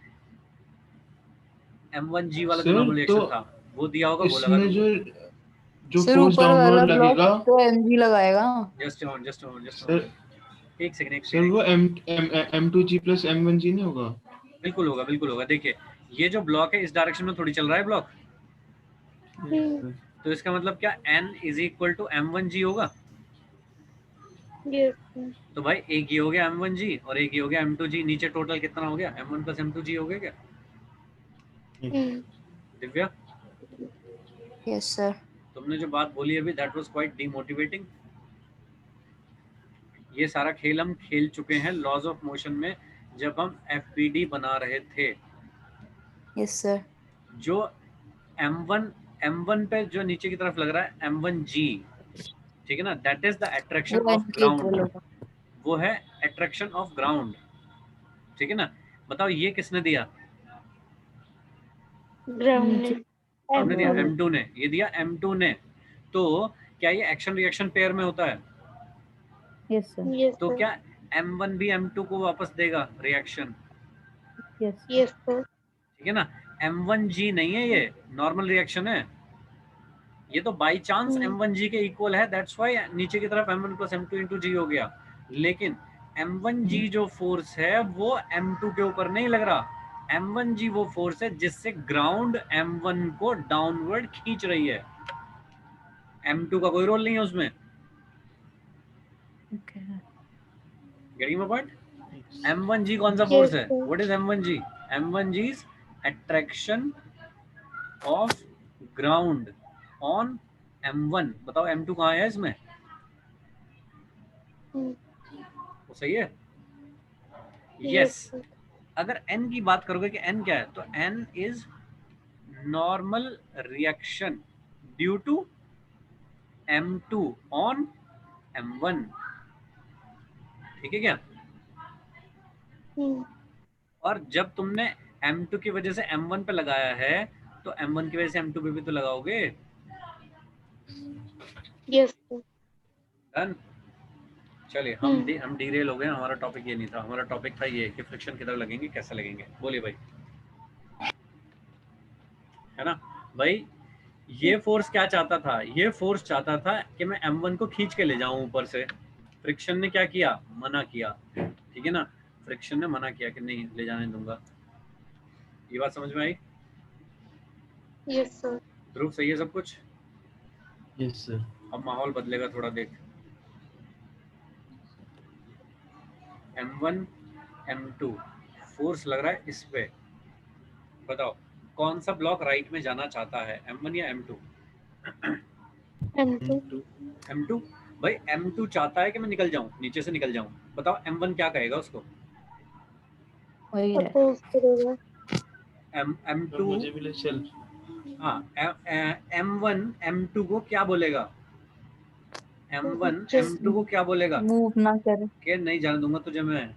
M1G वाला जो सर नॉर्मल तो रिएक्शन था वो दिया होगा, वो लगा इसमें दोगे। जो सिर फोर्स ऊपर वाला डाउनवर्ड ब्लॉक लगेगा तो MG लगाएगा। जस्ट सर, एक सेकंड सर वो M2G प्लस M1G नहीं होगा? बिल्कुल होगा, बिल्कुल होगा। देखिए, ये जो ब्लॉक है इस डायरेक्शन में थोड़ी चल रहा है ब्लॉक, तो इसका मतलब क्या N is equal to M1G होगा। Yes, sir. तो भाई एक ये हो गया M1G और एक ये हो गया M2G, नीचे टोटल कितना हो गया? M1 प्लस M2G हो गया क्या Hmm. दिव्या? Yes sir. तुमने जो बात बोली अभी, दैट वाज क्वाइट डीमोटिवेटिंग। ये सारा खेल हम खेल चुके हैं लॉज ऑफ मोशन में, जब हम FBD बना रहे थे। Yes sir. जो M1 पे जो नीचे की तरफ लग रहा है M1G, ठीक है ना, दैट इज द अट्रैक्शन वो ऑफ N के इक्वल ग्राउंड, होगा। वो है अट्रैक्शन ऑफ ग्राउंड, ठीक है ना? बताओ ये किसने दिया? Ground नीचे name. हमने दिया, M1. M2 ने, ये दिया M2 ने। तो क्या ये एक्शन रिएक्शन पेयर में होता है? Yes sir. Yes, तो sir. क्या M1 भी M2 को वापस देगा रिएक्शन, यस Yes, sir. ठीक है ना? M1G नहीं है, ये नॉर्मल रिएक्शन है, ये तो बाई चांस M1G के इक्वल है, दैट्स व्हाई नीचे की तरफ M1 plus M2 into G हो गया। लेकिन M1G जो फोर्स है वो M2 के ऊपर नहीं लग रहा, M1G वो फोर्स है जिससे ग्राउंड M1 को डाउनवर्ड खींच रही है, M2 का कोई रोल नहीं है उसमें। Okay. Getting my point? M1G कौन सा Yes, फोर्स है? sir. What is M1G? M1G is attraction of ground on M1। बताओ M2 कहाँ है इसमें? Hmm. वो सही है? Yes, yes. sir. अगर N की बात करोगे कि N क्या है, तो N is normal reaction due to M2 on M1, ठीक है क्या? Hmm. और जब तुमने M2 की वजह से M1 पे लगाया है, तो M1 की वजह से M2 पे भी तो लगाओगे। Yes, sir. डन। चलिए, हम डीरेल हो गए, हमारा टॉपिक ये नहीं था, हमारा टॉपिक था ये कि फ्रिक्शन किधर लगेंगे, कैसे लगेंगे। बोलिए भाई, है ना भाई? ये फोर्स क्या चाहता था? ये फोर्स चाहता था कि मैं M1 को खींच के ले जाऊं ऊपर से। फ्रिक्शन ने क्या किया? मना किया, ठीक है ना? फ्रिक्शन ने मना किया कि नहीं ले जाने दूंगा। ये बात समझ में आई? Yes, sir. ध्रुव, सही है सब कुछ? Yes sir. अब माहौल बदलेगा थोड़ा, देख। M1 M2 फोर्स लग रहा है इस पे, बताओ कौन सा ब्लॉक राइट में जाना चाहता है, M1 या M2? M2. M2। भाई M2 चाहता है कि मैं निकल जाऊं, नीचे से निकल जाऊं। बताओ M1 क्या कहेगा उसको? वही है। Oppose करेगा. M2 मुझे भी ले चल। हाँ M1 M2 को क्या बोलेगा? M1 Just M2 को क्या बोलेगा? मूव ना करे। कि नहीं जाने दूंगा तुझे मैं,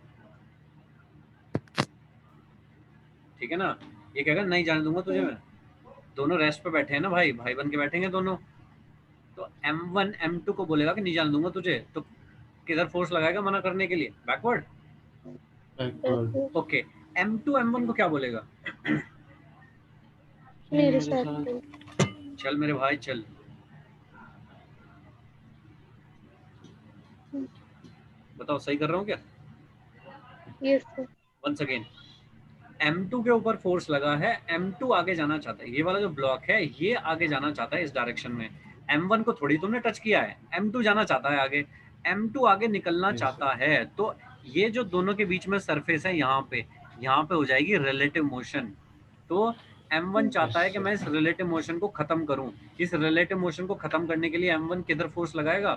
ठीक है ना। ये कहेगा नहीं जाने दूंगा तुझे मैं। दोनों रेस्ट पे बैठे हैं ना भाई, भाई बन के बैठेंगे दोनों। तो M1 M2 को बोलेगा कि नहीं जाने दूंगा तुझे, तो किधर फोर्स लगाएगा मना करने के लिए? Backward. Backward. Okay, M2 M1 को क्या बोलेगा? मेरे साथ चल. चल मेरे भाई चल। बताओ सही कर रहा हूँ क्या? Yes sir. Once again M2 के ऊपर फोर्स लगा है, M2 आगे जाना चाहता है, ये वाला जो ब्लॉक है ये आगे जाना चाहता है इस डायरेक्शन में। M1 को थोड़ी तुमने टच किया है, M2 जाना चाहता है आगे, M2 आगे निकलना Yes, चाहता है। तो ये जो दोनों के बीच में सरफेस है यहाँ पे हो जाएगी रिलेटिव मोशन। तो M1 चाहता है कि मैं इस रिलेटिव मोशन को खत्म करूं। इस रिलेटिव मोशन को खत्म करने के लिए M1 किधर फोर्स लगाएगा?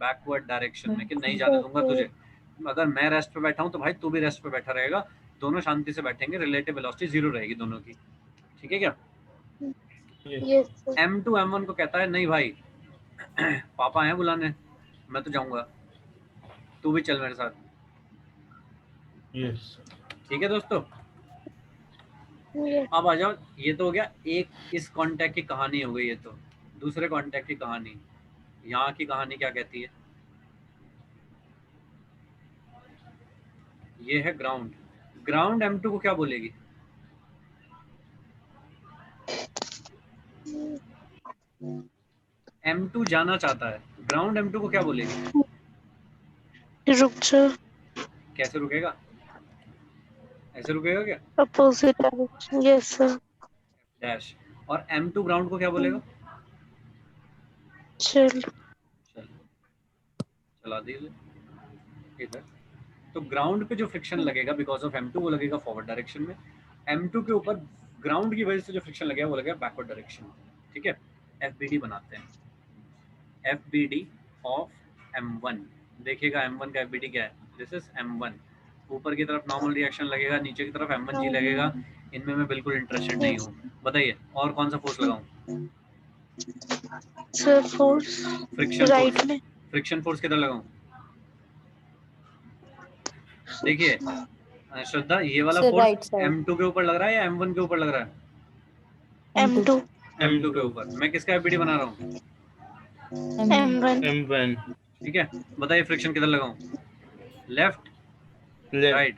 बैकवर्ड डायरेक्शन में, कि नहीं जाने दूंगा तुझे। अगर मैं रेस्ट पे बैठा हूं तो भाई तू भी रेस्ट पे बैठा रहेगा, दोनों शांति से बैठेंगे, रिलेटिव वेलोसिटी जीरो रहेगी दोनों की, ठीक है क्या? Yes sir. M2 M1 को कहता है नहीं भाई पापा हैं बुलाने, मैं तो जाऊंगा, तू भी चल मेरे साथ। यस ठीक है दोस्तों, Yes. अब आ जाओ। ये तो हो गया एक इस कॉन्टैक्ट की कहानी हो गई। ये तो दूसरे कॉन्टैक्ट की कहानी, यहाँ की कहानी क्या कहती है? ये है ग्राउंड। ग्राउंड M2 को क्या बोलेगी? M2 जाना चाहता है, ग्राउंड M2 को क्या बोलेगी? रुक जा. कैसे रुकेगा? ऐसे रुकेगा क्या? Opposite direction. Yes sir. Dash. और M2 ग्राउंड को क्या बोलेगा? चल. चल, चला दीजिए इधर। तो ग्राउंड पे जो फ्रिक्शन लगेगा बिकॉज ऑफ M2 वो लगेगा फॉरवर्ड डायरेक्शन में, M2 के ऊपर ग्राउंड की वजह से जो फ्रिक्शन लगेगा वो लगेगा बैकवर्ड डायरेक्शन में, ठीक है। FBD बनाते हैं, FBD ऑफ M1। देखिएगा M1 का FBD क्या है, दिस इज M1। ऊपर की तरफ नॉर्मल रिएक्शन लगेगा, नीचे की तरफ M1G लगेगा। इनमें मैं बिल्कुल इंटरेस्टेड नहीं हूँ। बताइए और कौन सा फोर्स लगाऊं? Sir force. Friction Right force. में. फ्रिक्शन फोर्स किधर लगाऊं? देखिए श्रद्धा, ये वाला Sir, right force side. M2 के ऊपर लग रहा है या M1 के ऊपर लग रहा है? M2. M2 के ऊपर। मैं किसका FBD बना रहा हूँ? M1. M1 ठीक है, बताइए फ्रिक्शन किधर लगाऊं? Left left right?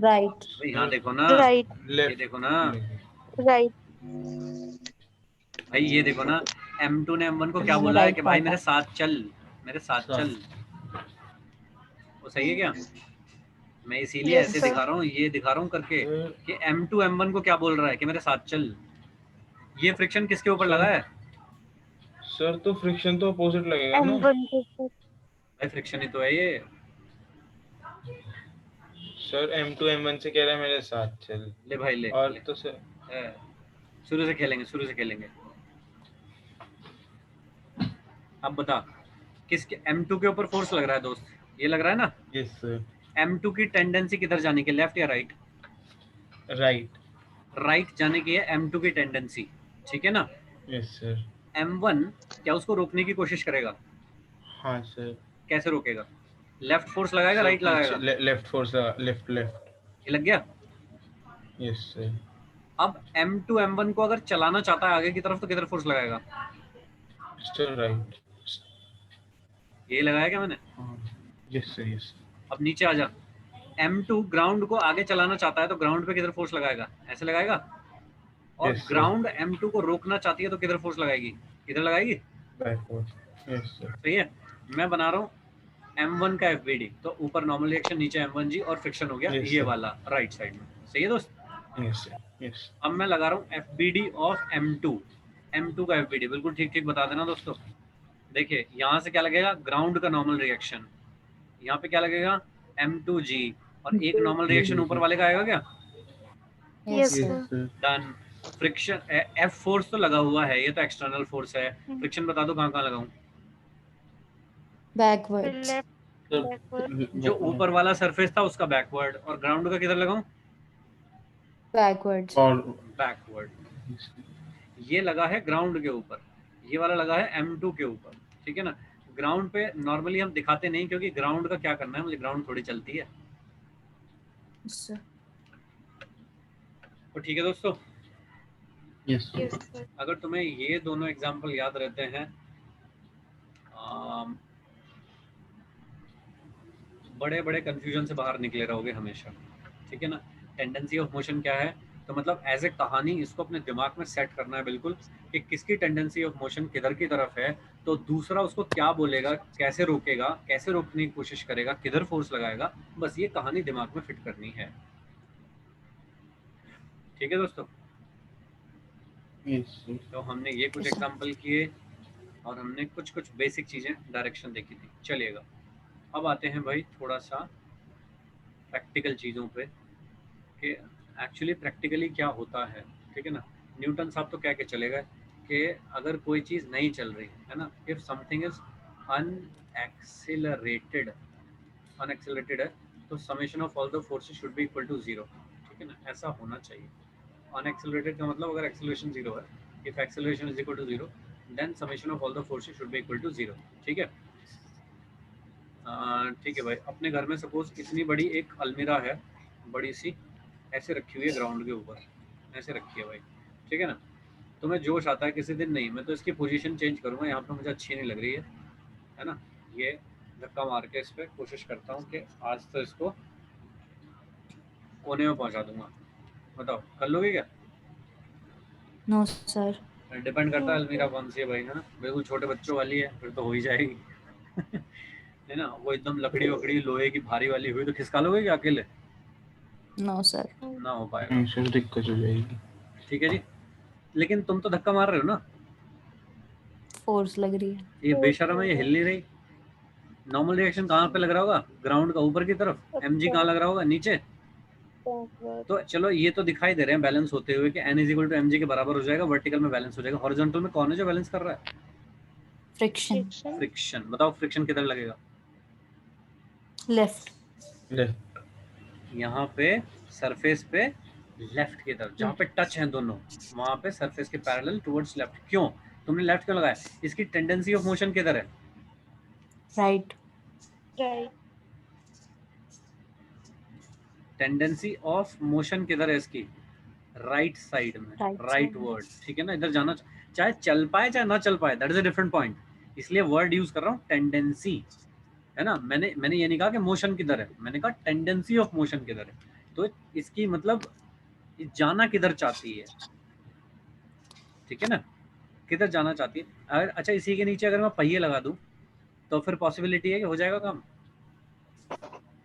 राइट। भाई यहाँ देखो ना, Right. ये लेफ्ट देखो ना Right. भाई, ये देखो ना, M2 ने M1 को क्या मैंने बोला है right कि भाई कहा मेरे था। साथ चल, मेरे साथ साथ। चल। वो सही है क्या? मैं इसीलिए Yes, ऐसे sir. दिखा रहा हूँ, ये दिखा रहा हूँ करके कि M2 M1 को क्या बोल रहा है कि मेरे साथ चल। ये फ्रिक्शन किसके ऊपर लगा है? सर तो फ्रिक्शन तो अपोजिट लगेगा ना। M1 के साथ. भाई फ्रिक्शन ही तो है ये। सर M2 M1 से कह रहा है मेरे साथ चल। ले भाई ले, और ले। तो सर शुरू से खेलेंगे, शुरू से खेलेंगे। अब बता किसके M2 के ऊपर फोर्स लग रहा है दोस्त? ये लग रहा है ना। यस सर M2 की टेंडेंसी किधर जाने की, लेफ्ट या राइट? राइट। राइट जाने की है M2 की टेंडेंसी, ठीक है ना। Yes sir. M1 क्या उसको रोकने की कोशिश करेगा? हाँ सर। कैसे रोकेगा? लेफ्ट फोर्स लगाएगा, राइट लगाएगा? Left force left left. ये लग गया। Yes sir. अब M2 M1 को अगर चलाना चाहता है आगे की तरफ तो किधर फोर्स लगाएगा? Sir right. ये लगाया क्या मैंने? Yes sir yes. अब नीचे आ जा। M2 ग्राउंड को आगे चलाना चाहता है तो ग्राउंड पे किधर फोर्स लगाएगा? ऐसे लगाएगा। और Yes, sir. ग्राउंड M2 को रोकना चाहती है तो किधर फोर्स लगाएगी? किधर लगाएगी? बैकवर्ड। Yes sir. सही है। मैं बना रहा हूँ M1 का FBD, तो ऊपर नॉर्मल रिएक्शन, नीचे M1G और फ्रिक्शन हो गया Yes, ये sir. वाला राइट साइड में। सही है दोस्त। Yes sir yes. अब मैं लगा रहा हूँ FBD ऑफ M2। M2 का FBD बिल्कुल ठीक ठीक बता देना दोस्तों। देखिए यहाँ से क्या लगेगा, ग्राउंड का नॉर्मल रिएक्शन। यहाँ पे क्या लगेगा, M2G। और एक नॉर्मल रिएक्शन ऊपर वाले का आएगा क्या? Yes, sir. sir. sir. Done. Friction, F force तो लगा हुआ है, ये तो एक्सटर्नल फोर्स है। फ्रिक्शन बता दो कहाँ कहाँ लगाऊं? Backwards. Left, Sir, backward. जो ऊपर वाला सरफेस था उसका बैकवर्ड, और ग्राउंड का किधर लगाऊं? Backwards. और बैकवर्ड। ये लगा है ग्राउंड के ऊपर, ये वाला लगा है M2 के ऊपर, ठीक है ना। ग्राउंड पे नॉर्मली हम दिखाते नहीं, क्योंकि ग्राउंड का क्या करना है मुझे, ग्राउंड थोड़ी चलती है। Yes, sir. तो ठीक है दोस्तों, यस Yes, sir. अगर तुम्हें ये दोनों एग्जाम्पल याद रहते हैं, बड़े बड़े कंफ्यूजन से बाहर निकले रहोगे हमेशा, ठीक है ना। टेंडेंसी ऑफ मोशन क्या है, तो मतलब एज ए कहानी इसको अपने दिमाग में सेट करना है बिल्कुल, कि किसकी टेंडेंसी ऑफ मोशन किधर की तरफ है, तो दूसरा उसको क्या बोलेगा, कैसे रोकेगा, कैसे रोकने की कोशिश करेगा, किधर फोर्स लगाएगा, बस ये कहानी दिमाग में फिट करनी है। ठीक है दोस्तों, यस तो हमने ये कुछ एग्जाम्पल किए और हमने कुछ कुछ बेसिक चीज़ें डायरेक्शन देखी थी। चलिएगा, अब आते हैं भाई थोड़ा सा प्रैक्टिकल चीज़ों पे, कि एक्चुअली प्रैक्टिकली क्या होता है, ठीक है ना। न्यूटन साहब तो कह के चले गए कि अगर कोई चीज़ नहीं चल रही है ना, इफ़ समथिंग इज अनएक्सिलरेटेड है, तो summation of all the forces should be equal to 0, ठीक है ना, ऐसा होना चाहिए। अनएक्सिलरेटेड का मतलब अगर एक्सिलरेशन 0 है, if acceleration is equal to 0 then summation of all the forces should be equal to 0, ठीक है। ठीक है भाई, अपने घर में सपोज इतनी बड़ी एक अलमीरा है, बड़ी सी, ऐसे रखी हुई है ग्राउंड के ऊपर, ऐसे रखी है भाई, ठीक है ना। तुम्हें जोश आता है किसी दिन, नहीं मैं तो इसकी पोजीशन चेंज करूँगा, यहाँ पे मुझे अच्छी नहीं लग रही है ना, ये धक्का मार के इस पर कोशिश करता हूँ कि आज तो इसको कोने में पहुँचा दूंगा। बताओ कर लोगे क्या? No, sir. डिपेंड करता है अलमीरा कौन सी है भाई, है ना। बिल्कुल छोटे बच्चों वाली है फिर तो हो ही जाएगी है ना। वो एकदम लकड़ी वकड़ी लोहे की भारी वाली हुई तो खिसका लोगे क्या अकेले? No, sir. ना हो पाएगा। सर दिक्कत हो जाएगी। ठीक है जी, लेकिन तुम तो धक्का मार रहे हो ना, Force लग रही है. ये बेशर्म है, ये हिल नहीं रही। नॉर्मल रिएक्शन कहाँ पे लग रहा होगा? ग्राउंड का ऊपर की तरफ। mg कहाँ लग रहा होगा? नीचे। तो चलो ये तो दिखाई दे रहे हैं बैलेंस होते हुए कि n is equal to mg के बराबर हो जाएगा, वर्टिकल में बैलेंस हो जाएगा। हॉरिजॉन्टल में कौन है जो बैलेंस कर रहा है? Friction. फ्रिक्शन। बताओ फ्रिक्शन किधर लगेगा? Left. लेफ्ट। यहाँ पे सरफेस पे लेफ्ट की तरफ, जहाँ पे टच हैं दोनों, वहाँ पे सरफेस के पैरेलल टुवर्ड्स लेफ्ट। क्यों तुमने लेफ्ट क्यों लगाया? इसकी टेंडेंसी ऑफ मोशन किधर है? Right. टेंडेंसी ऑफ मोशन किधर है इसकी? राइट साइड में, Right राइट side में। वर्ड, ठीक है ना। इधर जाना, चाहे चल पाए चाहे ना चल पाए, that is a different point. इसलिए वर्ड यूज कर रहा हूँ टेंडेंसी, है ना। मैंने ये नहीं कहा कि मोशन किधर है, मैंने कहा टेंडेंसी ऑफ मोशन किधर है। तो इसकी मतलब ये जाना किधर चाहती है, ठीक है ना, किधर जाना चाहती है। अगर अच्छा इसी के नीचे अगर मैं पहिए लगा दूं तो फिर पॉसिबिलिटी है कि हो जाएगा काम।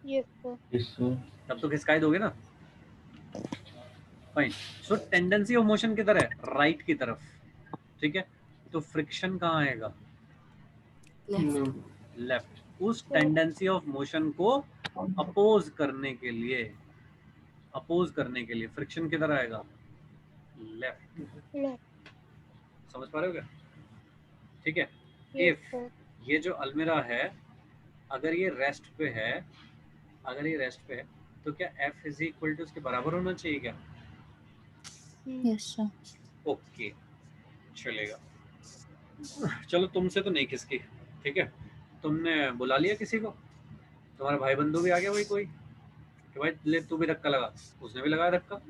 Yes, sir. Yes sir. तब तो खिसकाई दोगे ना। Fine. So tendency of motion किधर है? राइट की तरफ, ठीक है। तो फ्रिक्शन कहाँ आएगा? Left. लेफ्ट। उस टेंडेंसी ऑफ मोशन को अपोज करने के लिए, फ्रिक्शन किधर आएगा? लेफ्ट। समझ पा रहे हो क्या? ठीक है। Yes, if sir. ये जो अलमीरा है, अगर ये रेस्ट पे है, तो क्या F इज इक्वल टू उसके बराबर होना चाहिए क्या? Yes, sir. ओके, चलेगा। चलो तुमसे तो नहीं खिसकी, ठीक है। तुमने बुला लिया किसी को, तुम्हारा भाई बंधु भी आ गया, वही कोई कि भाई ले तू भी धक्का लगा, उसने भी लगाया धक्का,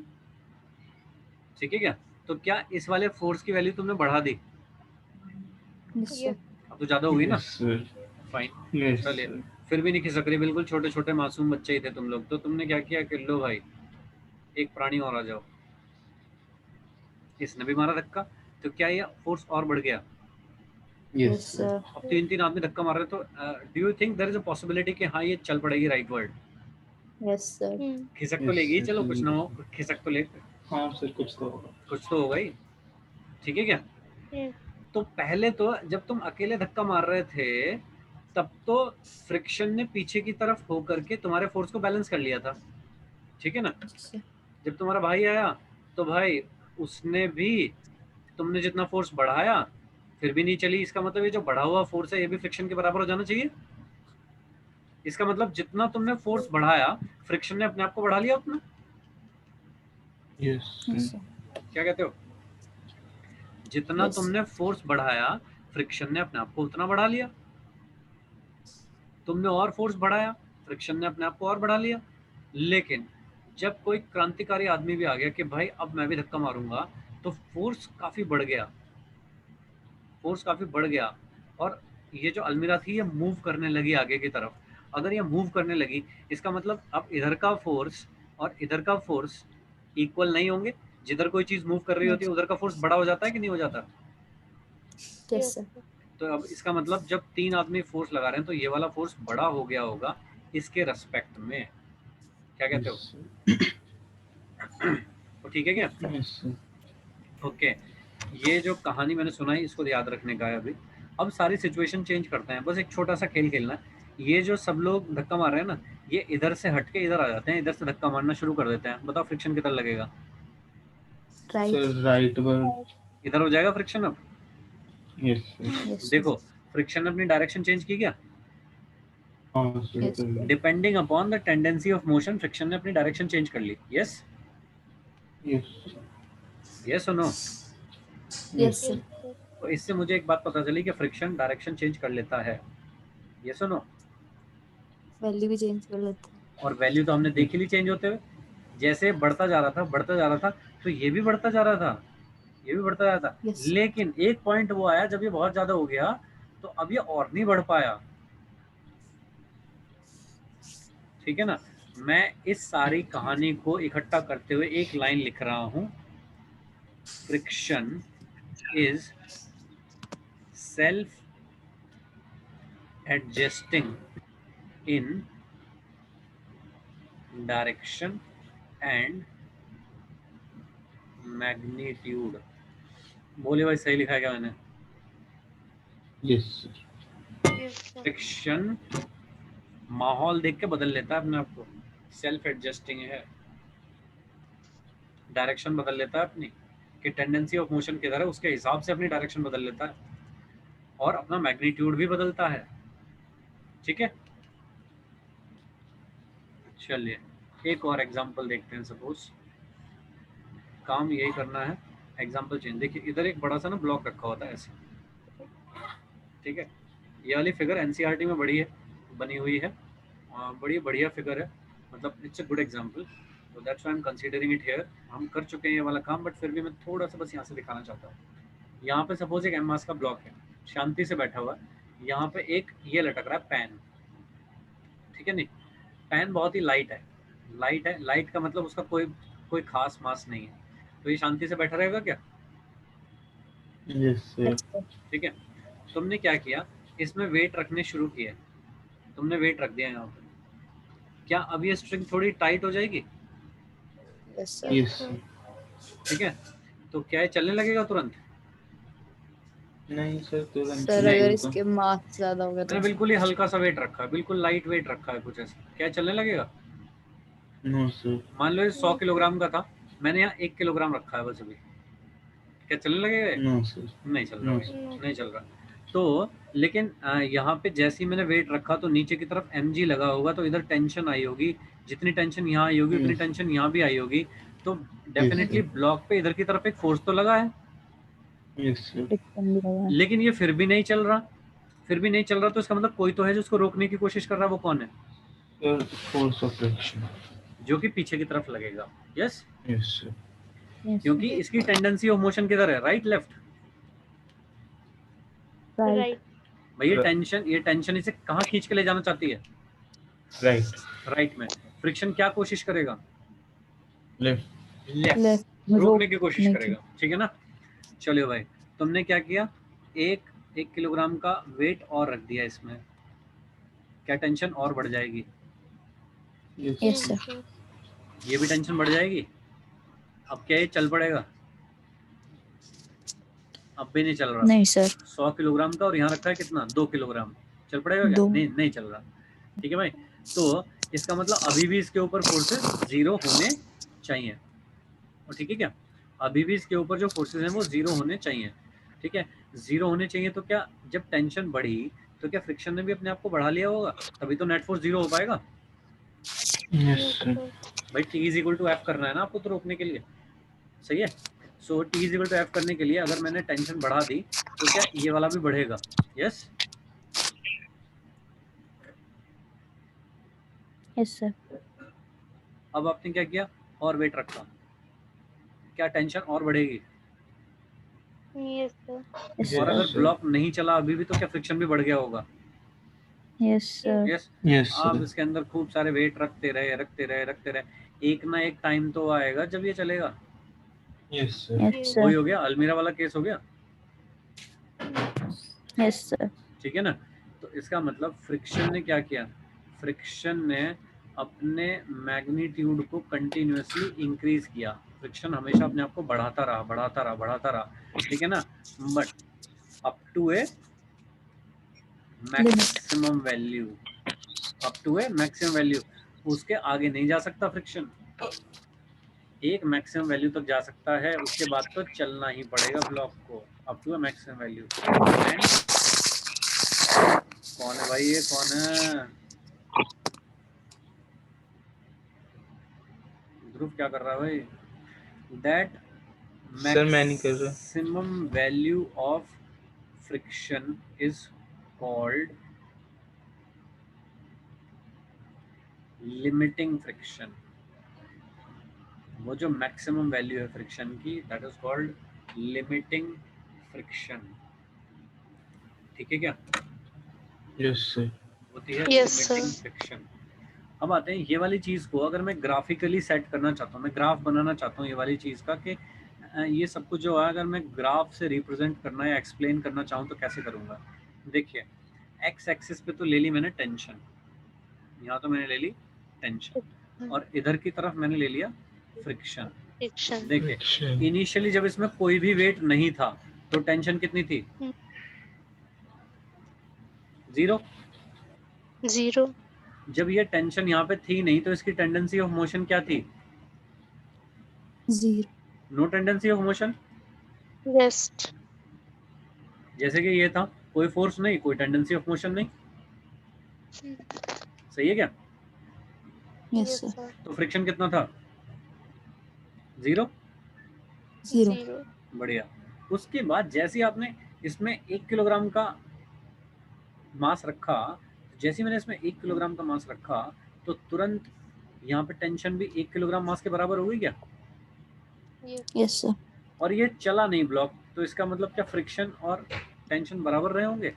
ठीक है क्या। तो क्या इस वाले फोर्स की वैल्यू तुमने बढ़ा दी? Yes, sir. अब तो ज्यादा होगी ना। Yes sir. फाइन, यस चलिए सर। फिर भी नहीं खिसक रही, बिल्कुल छोटे छोटे मासूम बच्चे ही थे तुम लोग। तो तुमने क्या किया कि लो भाई एक प्राणी और आ जाओ, इसने भी मारा धक्का, तो क्या ये फोर्स और बढ़ गया? Yes, yes sir. sir. अब तीन आदमी धक्का मार रहे, तो do you think there is a possibility कि हाँ ये चल पड़ेगी राइट वर्ड? Yes, sir. खिसक तो Yes, लेगी, sir. चलो कुछ ना हो, खिसक तो ले, हाँ सर कुछ तो होगा। कुछ तो होगा ही, ठीक है क्या। Yes. तो पहले तो जब तुम अकेले धक्का मार रहे थे तब तो फ्रिक्शन ने पीछे की तरफ होकर के तुम्हारे फोर्स को बैलेंस कर लिया था, ठीक है ना। Yes, sir. जब तुम्हारा भाई आया तो भाई उसने भी तुमने जितना फोर्स बढ़ाया फिर भी नहीं चली, इसका मतलब ये जो बढ़ा हुआ फोर्स है ये भी फ्रिक्शन के बराबर हो जाना चाहिए। इसका मतलब जितना तुमने फोर्स बढ़ाया फ्रिक्शन ने अपने आप को बढ़ा लिया उतना। Yes. क्या कहते हो? जितना Yes. तुमने फोर्स बढ़ाया फ्रिक्शन ने अपने आप को उतना बढ़ा लिया। तुमने और फोर्स बढ़ाया फ्रिक्शन ने अपने आप को और बढ़ा लिया। लेकिन जब कोई क्रांतिकारी आदमी भी आ गया कि भाई अब मैं भी धक्का मारूंगा, तो फोर्स काफी बढ़ गया, फोर्स काफी बढ़ गया और ये जो अलमीरा थी ये मूव करने लगी आगे की तरफ। अगर ये मूव करने लगी इसका मतलब अब इधर का फोर्स और इधर का फोर्स इक्वल नहीं होंगे। जिधर कोई चीज मूव कर रही होती है उधर का फोर्स बड़ा हो जाता है कि नहीं हो जाता? Yes, sir. तो अब इसका मतलब जब 3 आदमी फोर्स लगा रहे हैं तो ये वाला फोर्स बड़ा हो गया होगा इसके रेस्पेक्ट में। क्या कहते हो? तो ठीक है क्या? Yes. ओके, ये जो कहानी मैंने सुनाई इसको याद रखने का है अभी। अब सारी सिचुएशन चेंज करते हैं, बस एक छोटा सा खेल खेलना है। ये जो सब लोग धक्का मार रहे हैं ना, ये इधर से हट के इधर आ जाते हैं, इधर से धक्का मारना शुरू कर देते हैं। बताओ फ्रिक्शन किधर लगेगा? Right. Sir, rightward. इधर हो जाएगा फ्रिक्शन। अब Yes. Sir. Yes, sir. देखो फ्रिक्शन ने अपनी डायरेक्शन चेंज की क्या? हाँ sir. Yes. Depending upon the tendency of motion friction ने अपनी डायरेक्शन चेंज कर ली। Yes Yes. यस और नो? Yes, sir. तो इससे मुझे एक बात पता चली कि फ्रिक्शन डायरेक्शन चेंज कर लेता है। यस और नो? Value भी change कर लेते हैं. और वैल्यू तो हमने देख ही ली चेंज होते हुए। जैसे बढ़ता जा रहा था तो ये भी बढ़ता जा रहा था, ये भी बढ़ता जा रहा था। Yes. लेकिन एक पॉइंट वो आया जब ये बहुत ज्यादा हो गया तो अब ये और नहीं बढ़ पाया। ठीक है ना? मैं इस सारी कहानी को इकट्ठा करते हुए एक लाइन लिख रहा हूं, friction is self adjusting in direction and magnitude. बोले भाई सही लिखा है क्या मैंने? Yes. Sir. Yes, sir. Friction माहौल देख के बदल लेता है अपने आप को, सेल्फ एडजस्टिंग है। डायरेक्शन बदल लेता है अपनी, कि टेंडेंसी ऑफ मोशन किधर है उसके हिसाब से अपनी डायरेक्शन बदल लेता है और अपना मैग्नीट्यूड भी बदलता है। ठीक है, चलिए एक और एग्जांपल देखते हैं। सपोज काम यही करना है, एग्जांपल चेंज। देखिए इधर एक बड़ा सा ना ब्लॉक रखा होता है ऐसे। ठीक है, ये वाली फिगर एनसीईआरटी में बनी हुई है, बड़ी बढ़िया फिगर है, मतलब इट्स अ गुड एग्जांपल, तो that's why I am considering it here. हम कर चुके हैं ये वाला काम, बट फिर भी मैं थोड़ा सा बस यहाँ से दिखाना चाहता हूँ। यहाँ पे सपोज एक एम मास का ब्लॉक है, शांति से बैठा हुआ है। यहाँ पे एक ये लटक रहा है पेन। ठीक है, नहीं पेन बहुत ही लाइट है, लाइट का मतलब उसका कोई खास मास नहीं है, तो ये शांति से बैठा रहेगा क्या? Yes. Sir. ठीक है, तुमने क्या किया, इसमें वेट रखने शुरू किए, तुमने वेट रख दिया यहाँ पे। क्या अब ये स्ट्रिंग थोड़ी टाइट हो जाएगी? Yes, sir. Yes. Sir. ठीक है, तो क्या ये चलने लगेगा तुरंत? नहीं सर तुरंत सर नहीं, अगर तो इसके मार्क्स ज्यादा हो गए तो मैंने बिल्कुल ही हल्का सा वेट रखा है, बिल्कुल लाइट वेट रखा है कुछ ऐसा, क्या ये चलने लगेगा? No sir. मान लो ये 100 किलोग्राम का था, मैंने यहाँ 1 किलोग्राम रखा है बस अभी, क्या चलने लगेगा ये? No sir. नहीं चल रहा, No. नहीं चल रहा। तो लेकिन यहाँ पे जैसे ही मैंने वेट रखा तो नीचे की तरफ mg लगा होगा, तो इधर टेंशन आई होगी, जितनी टेंशन यहाँ आई होगी उतनी टेंशन यहाँ भी आई होगी, तो डेफिनेटली ब्लॉक पे इधर की तरफ एक फोर्स तो लगा है। Yes sir. फ्रिक्शन भी लगा है। लेकिन ये फिर भी नहीं चल रहा, तो इसका मतलब कोई तो है जो उसको रोकने की कोशिश कर रहा है। वो कौन है? Sir force of friction. जो कि पीछे की तरफ लगेगा। Yes, yes sir. Yes, क्योंकि इसकी टेंडेंसी ऑफ मोशन किधर है? Right left? right. Right. भाई ये टेंशन इसे कहाँ खींच के ले जाना चाहती है? राइट। राइट में। फ्रिक्शन क्या कोशिश करेगा? लेफ्ट। Left, Left. रोकने की कोशिश नहीं करेगा। ठीक है ना? चलिए भाई, तुमने क्या किया, एक किलोग्राम का वेट और रख दिया इसमें, क्या टेंशन और बढ़ जाएगी? Yes, sir. ये भी टेंशन बढ़ जाएगी। अब क्या ये चल पड़ेगा? अब भी नहीं चल रहा। नहीं सर। 100 किलोग्राम का और यहाँ रखा है कितना? 2 किलोग्राम। चल पड़ेगा क्या? 2। नहीं चल रहा। ठीक है भाई, तो इसका मतलब अभी भी इसके ऊपर फोर्सेस 0 होने चाहिए। और ठीक है क्या, अभी भी इसके ऊपर जो फोर्सेस हैं वो जीरो होने चाहिए, ठीक है, जीरो होने चाहिए। तो क्या जब टेंशन बढ़ी तो क्या फ्रिक्शन ने भी अपने आप को बढ़ा लिया होगा, तभी तो नेट फोर्स जीरो हो पाएगा। Yes sir. भाई T is equal to F करना है ना आपको तो रोकने के लिए, सही है। So T is equal to F करने के लिए अगर मैंने टेंशन बढ़ा दी तो क्या ये वाला भी बढ़ेगा, यस। Yes sir. अब आपने क्या किया, और वेट रखा, क्या टेंशन और बढ़ेगी, Yes, sir. यस और अगर सर। ब्लॉक नहीं चला अभी भी तो क्या फ्रिक्शन भी बढ़ गया होगा, यस सर। यस। यस आप सर। इसके अंदर खूब सारे वेट रखते रहे रखते रहे रखते रहे, एक ना एक टाइम तो आएगा जब ये चलेगा। Yes sir. Yes Yes. वही सर। हो गया, अलमीरा वाला केस हो गया, यस सर। ठीक है ना। तो इसका मतलब फ्रिक्शन ने क्या किया, फ्रिक्शन ने अपने मैग्नीट्यूड को कंटिन्यूअसली इंक्रीज किया, फ्रिक्शन हमेशा अपने आप को बढ़ाता रहा बढ़ाता रहा बढ़ाता रहा, ठीक है ना, but up to a maximum value, up to a maximum value, उसके आगे नहीं जा सकता फ्रिक्शन, एक मैक्सिमम वैल्यू तक जा सकता है, उसके बाद तो चलना ही पड़ेगा ब्लॉक को up to a maximum value. And कौन है भाई, ये कौन है, ध्रुव क्या कर रहा है भाई, दैट सर मैं नहीं कर रहा। Maximum value of friction is called limiting friction, वो जो मैक्सिमम वैल्यू है फ्रिक्शन की that is called limiting friction, ठीक है क्या, यस सर। होती है Yes, लिमिटिंग sir. फ्रिक्शन। अब आते हैं ये वाली चीज़ को, अगर मैं ग्राफिकली सेट करना चाहता हूँ, मैं ग्राफ बनाना चाहता हूँ ये वाली चीज़ का कि ये सब कुछ जो है अगर मैं ग्राफ से रिप्रेजेंट करना या एक्सप्लेन करना चाहूँ तो कैसे करूँगा। देखिए एक्स एक्सिस पे तो ले ली मैंने टेंशन, यहाँ तो मैंने ले ली टेंशन, और इधर की तरफ मैंने ले लिया फ्रिक्शन। Friction. देखिए फ्रिक्शन। इनिशियली जब इसमें कोई भी वेट नहीं था तो टेंशन कितनी थी, Hmm. जीरो। 0. जब ये टेंशन यहाँ पे थी नहीं तो इसकी टेंडेंसी ऑफ मोशन क्या थी, zero. No tendency of motion. Rest. जैसे कि ये था कोई फोर्स नहीं, कोई टेंडेंसी ऑफ मोशन नहीं, Hmm. सही है क्या। यस Yes, सर। sir. तो फ्रिक्शन कितना था, जीरो, जीरो। 0. बढ़िया। उसके बाद जैसे ही आपने इसमें 1 किलोग्राम का मास रखा, जैसे ही मैंने इसमें 1 किलोग्राम का मास रखा तो तुरंत यहाँ पे टेंशन भी 1 किलोग्राम मास के बराबर हो गई क्या, Yes. Yes sir. और ये चला नहीं ब्लॉक, तो इसका मतलब क्या फ्रिक्शन और टेंशन बराबर रहे होंगे।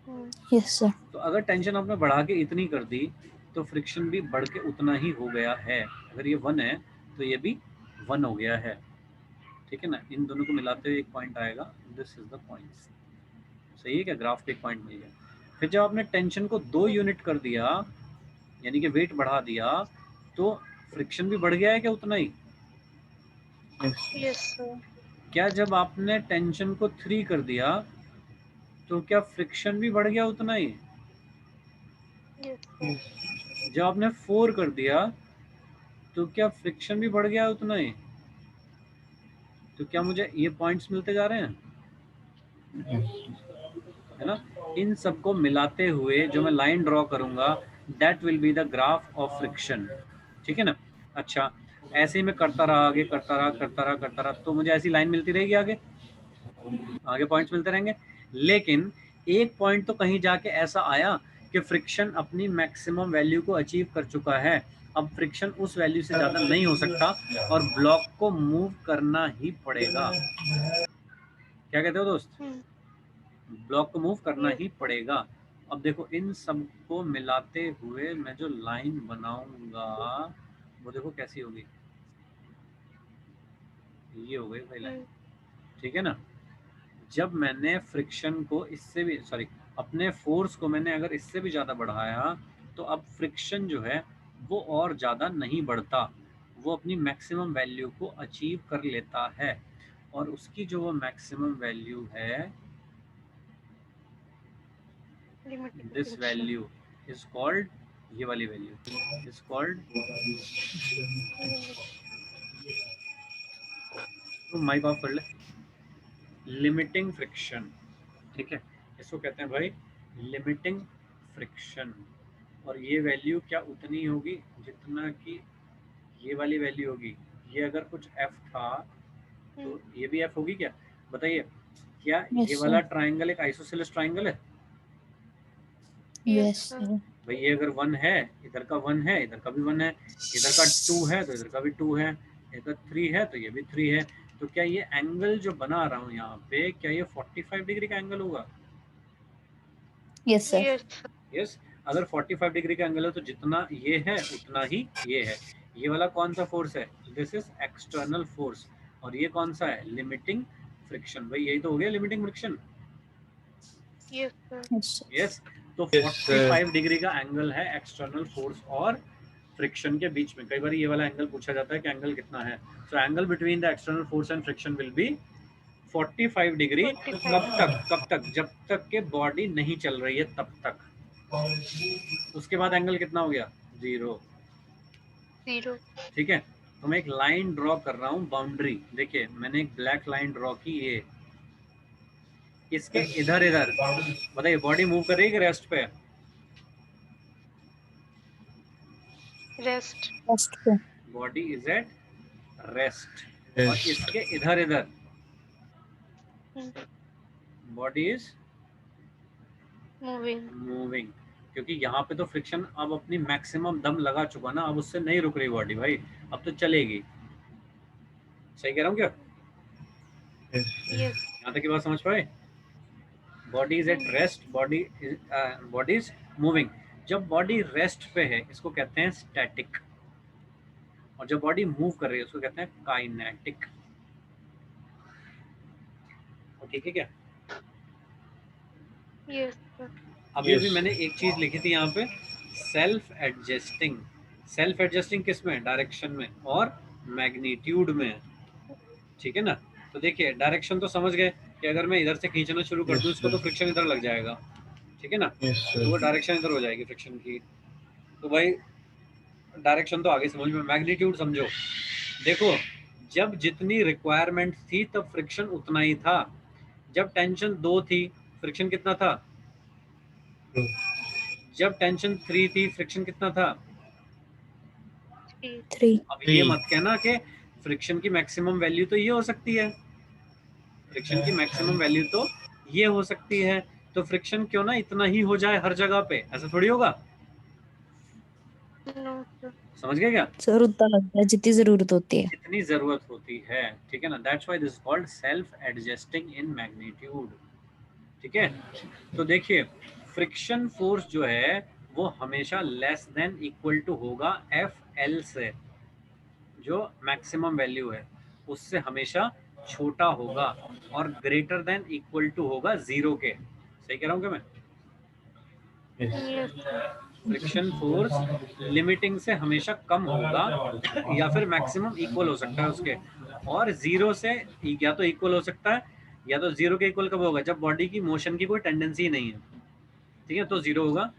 Hmm. Yes sir. तो अगर टेंशन आपने बढ़ा के इतनी कर दी तो फ्रिक्शन भी बढ़ के उतना ही हो गया है, अगर ये 1 है तो ये भी 1 हो गया है, ठीक है ना। इन दोनों को मिलाते हुए एक पॉइंट आएगा, दिस इज द पॉइंट, सही है क्या, ग्राफ पे एक पॉइंट मिल गया। फिर जब आपने टेंशन को 2 यूनिट कर दिया यानी कि वेट बढ़ा दिया तो फ्रिक्शन भी बढ़ गया है क्या उतना ही, Yes, sir. क्या जब आपने टेंशन को 3 कर दिया तो क्या फ्रिक्शन भी बढ़ गया उतना ही, Yes, sir. जब आपने 4 कर दिया तो क्या फ्रिक्शन भी बढ़ गया उतना ही। तो क्या मुझे ये पॉइंट्स मिलते जा रहे हैं, है ना। इन सबको मिलाते हुए जो मैं लाइन ड्रॉ करूंगा that will be the graph of friction, ठीक है ना। अच्छा ऐसे ही मैं करता रहा आगे करता रहा करता रहा करता रहा तो मुझे ऐसी लाइन मिलती रहेगी, आगे आगे पॉइंट्स मिलते रहेंगे। लेकिन एक पॉइंट तो कहीं जाके ऐसा आया कि फ्रिक्शन अपनी मैक्सिमम वैल्यू को अचीव कर चुका है, अब फ्रिक्शन उस वैल्यू से ज़्यादा नहीं हो सकता और ब्लॉक को मूव करना ही पड़ेगा। क्या कहते हो दोस्त, Hmm. ब्लॉक को मूव करना ही पड़ेगा। अब देखो इन सब को मिलाते हुए मैं जो लाइन बनाऊंगा वो देखो कैसी होगी, ये हो गई भाई लाइन, Hmm. ठीक है ना। जब मैंने फ्रिक्शन को इससे भी सॉरी अपने फोर्स को मैंने अगर इससे भी ज़्यादा बढ़ाया तो अब फ्रिक्शन जो है वो और ज़्यादा नहीं बढ़ता, वो अपनी मैक्सिमम वैल्यू को अचीव कर लेता है, और उसकी जो वो मैक्सिमम वैल्यू है Limiting this friction. Value is called, ये वाली वैल्यू इज कॉल्ड Limit. तो माइक ऑफ कर ले। लिमिटिंग फ्रिक्शन, ठीक है, इसको कहते हैं भाई लिमिटिंग फ्रिक्शन। और ये वैल्यू क्या उतनी होगी जितना कि ये वाली वैल्यू होगी। ये अगर कुछ f था तो ये भी f होगी क्या? बताइए, क्या Yes, ये sir. वाला ट्राइंगल एक आइसोसेलेस ट्राइंगल है? Yes, sir. भाई ये अगर 1 है, इधर का 1 है, इधर का भी 1 है, इधर का 2 है तो इधर का भी 2 है, इधर 3 है तो ये भी 3 है। तो क्या ये एंगल जो बना रहा हूँ यहाँ पे, क्या ये 45 डिग्री का एंगल होगा? Yes, sir. Yes. यस, अगर 45 डिग्री का एंगल है तो जितना ये है उतना ही ये है। ये वाला कौन सा फोर्स है? This is external force. और ये कौन सा है? Limiting friction. भाई यही तो हो गया limiting friction. Yes, sir. Yes, sir. Yes, तो Yes, sir. 45 डिग्री का एंगल है एक्सटर्नल फोर्स और फ्रिक्शन के बीच में। कई बार ये वाला एंगल पूछा जाता है कि एंगल कितना है। So angle between the external force and friction will be 45 degree. 45. कब तक? जब तक के बॉडी नहीं चल रही है तब तक। उसके बाद एंगल कितना हो गया? 0। 0. ठीक है, तो मैं एक लाइन ड्रॉ कर रहा हूँ, बाउंड्री। देखिए मैंने एक ब्लैक लाइन ड्रॉ की, ये इसके इधर इधर। बताइए बॉडी मूव कर रही है कि रेस्ट पे है? Rest. First पे. Body is at rest. और Yes. इसके इधर इधर Hmm. Body is Moving. Moving. क्योंकि यहाँ पे तो फ्रिक्शन अब अपनी मैक्सिमम दम लगा चुका ना, अब उससे नहीं रुक रही बॉडी भाई, अब तो चलेगी। सही कह रहा हूँ क्या? Yes. Yes. यहाँ तक की बात समझ पाए? Body is at rest, body is moving. जब बॉडी रेस्ट पे है इसको कहते हैं स्टैटिक, और जब बॉडी मूव कर रही है उसको कहते हैं काइनेटिक। ठीक है क्या? Yes, sir. अभी Yes. मैंने एक चीज लिखी थी यहाँ पे, सेल्फ एडजस्टिंग। सेल्फ एडजस्टिंग किस में? डायरेक्शन में और मैग्नीट्यूड में। ठीक है ना? तो देखिए डायरेक्शन तो समझ गए कि अगर मैं इधर से खींचना शुरू कर दूं Yes, इसको तो sir. फ्रिक्शन इधर लग जाएगा। ठीक है ना? Yes, तो वो sir. डायरेक्शन इधर हो जाएगी फ्रिक्शन की। तो भाई डायरेक्शन तो आगे समझ में, मैग्नीट्यूड समझो। देखो जब जितनी रिक्वायरमेंट थी तब फ्रिक्शन उतना ही था। जब टेंशन 2 थी फ्रिक्शन कितना था? True. जब टेंशन 3 थी फ्रिक्शन कितना था? 3. 3. अब ये 3. मत कहना कि फ्रिक्शन की मैक्सिमम वैल्यू तो ये हो सकती है, फ्रिक्शन की मैक्सिमम वैल्यू तो ये हो सकती है। तो फ्रिक्शन क्यों ना इतना ही हो जाए हर जगह पे, ऐसा थोड़ी होगा। No, sir. समझ गए क्या? सर उतना लगता है जितनी जरूरत होती है. जितनी जरूरत होती है। ठीक है ना? That's why this is called self adjusting in magnitude. ठीक है, तो देखिए फ्रिक्शन फोर्स जो है वो हमेशा लेस देन इक्वल टू होगा FL से, जो मैक्सिमम वैल्यू है उससे हमेशा छोटा होगा, और ग्रेटर देन इक्वल टू होगा 0 के। सही कह रहा हूँ क्या मैं? Yes. Yes, sir. Friction force limiting से हमेशा कम होगा या फिर मैक्सिमम इक्वल हो सकता है उसके, और 0 से या तो इक्वल हो सकता है या तो 0 के इक्वल कब होगा? जब बॉडी की मोशन की कोई टेंडेंसी नहीं है। ठीक है, तो 0 होगा।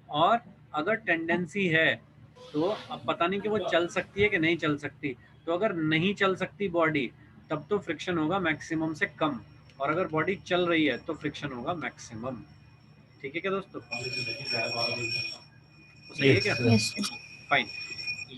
और अगर टेंडेंसी है तो अब पता नहीं कि वो चल सकती है कि नहीं चल सकती। तो अगर नहीं चल सकती बॉडी तब तो फ्रिक्शन होगा मैक्सिमम से कम, और अगर बॉडी चल रही है तो फ्रिक्शन होगा मैक्सिमम। ठीक है क्या दोस्तों? सही है क्या? Yes, sir. फाइन।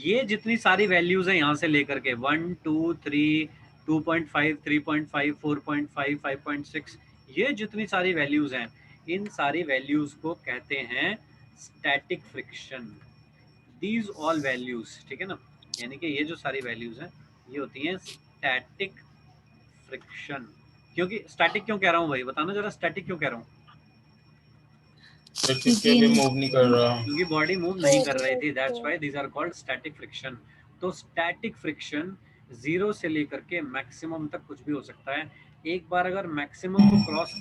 ये जितनी सारी वैल्यूज हैं यहाँ से लेकर के 1 2 3 2.5 3.5 4.5 5.6, ये जितनी सारी वैल्यूज हैं इन सारी वैल्यूज को कहते हैं static friction. These all values, ठीक है ना, यानी कि ये जो सारी वैल्यूज हैं ये होती हैं स्टैटिक फ्रिक्शन। क्योंकि स्टैटिक क्यों कह रहा हूँ भाई, बताना जरा, स्टैटिक क्यों कह रहा हूँ? क्योंकि अभी मूव नहीं कर रहा. क्योंकि बॉडी मूव नहीं कर रही थी, that's why these are called static friction. तो स्टैटिक फ्रिक्शन 0 से लेकर के मैक्सिमम तक कुछ भी हो सकता है। एक बार अगर मैक्सिमम को क्रॉस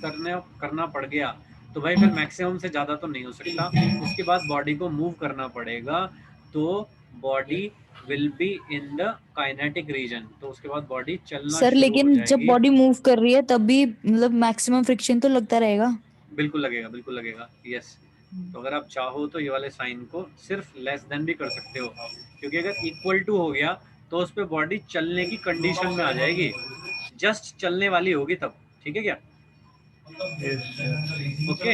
करना पड़ गया तो भाई फिर मैक्सिमम से ज़्यादा तो नहीं हो सकता, उसके बाद बॉडी को मूव करना पड़ेगा। तो body will be in the kinetic region, तो उसके बाद बॉडी चलना सर शुरू लेकिन हो जब जाएगी। बॉडी मूव कर रही है तब भी मतलब मैक्सिमम फ्रिक्शन तो लगता रहेगा. बिल्कुल लगेगा, बिल्कुल लगेगा, यस। तो अगर आप चाहो तो ये वाले साइन को सिर्फ लेस देन भी कर सकते हो, क्योंकि अगर इक्वल टू हो गया तो उस पर बॉडी चलने की कंडीशन में आ जाएगी। जस्ट चलने वाली होगी तब, ठीक है क्या? ओके।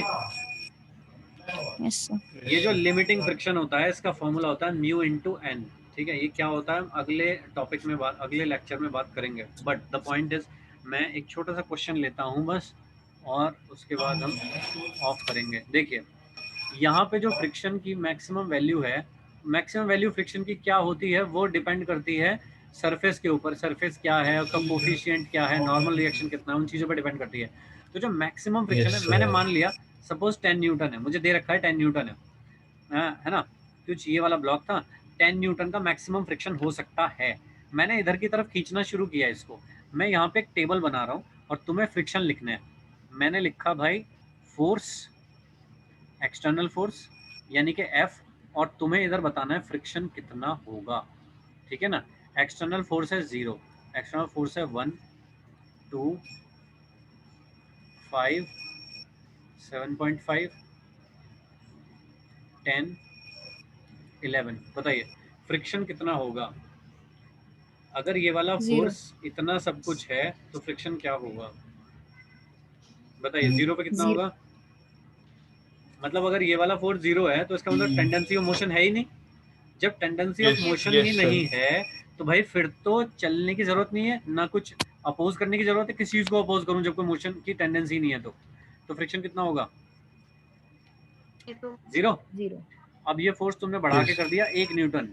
Yes sir. ये जो लिमिटिंग फ्रिक्शन होता है इसका फॉर्मूला होता है म्यू इनटू एन, ठीक है? ये क्या होता है हम अगले टॉपिक में अगले लेक्चर में बात करेंगे, बट द पॉइंट इज मैं एक छोटा सा क्वेश्चन लेता हूँ बस, और उसके बाद हम ऑफ करेंगे। देखिए यहाँ पे जो फ्रिक्शन की मैक्सिमम वैल्यू है, मैक्सिमम वैल्यू फ्रिक्शन की क्या होती है वो डिपेंड करती है सरफेस के ऊपर, सरफेस क्या है, उसका कोफिशिएंट क्या है, नॉर्मल रिएक्शन कितना है, उन चीज़ों पर डिपेंड करती है। तो जो मैक्सिमम फ्रिक्शन Yes, है, sir. मैंने मान लिया सपोज 10 न्यूटन है, मुझे दे रखा है 10 न्यूटन है ना, कुछ ये वाला ब्लॉक था, 10 न्यूटन का मैक्सिमम फ्रिक्शन हो सकता है। मैंने इधर की तरफ खींचना शुरू किया इसको, मैं यहाँ पे एक टेबल बना रहा हूँ और तुम्हें फ्रिक्शन लिखना है। मैंने लिखा भाई फोर्स, एक्सटर्नल फोर्स यानी कि F, और तुम्हें इधर बताना है फ्रिक्शन कितना होगा, ठीक है ना? एक्सटर्नल फोर्स है 0, एक्सटर्नल फोर्स है 1, 2, 5, 7.5, 10, 11। बताइए फ्रिक्शन कितना होगा? अगर ये वाला 0। फोर्स इतना सब कुछ है तो फ्रिक्शन क्या होगा? बताइए 0 पे कितना 0। होगा? मतलब अगर ये वाला फोर्स 0 है तो इसका मतलब टेंडेंसी ऑफ मोशन है ही नहीं। जब tendency of Yes, motion yes, he sir. नहीं है तो भाई फिर तो चलने की जरूरत नहीं है, ना कुछ अपोज करने की जरूरत है। किस चीज को अपोज करूं जब कोई मोशन की टेंडेंसी नहीं है? तो फ्रिक्शन कितना होगा? 0। 0। अब ये फोर्स तुमने बढ़ा के Yes. कर दिया 1 न्यूटन।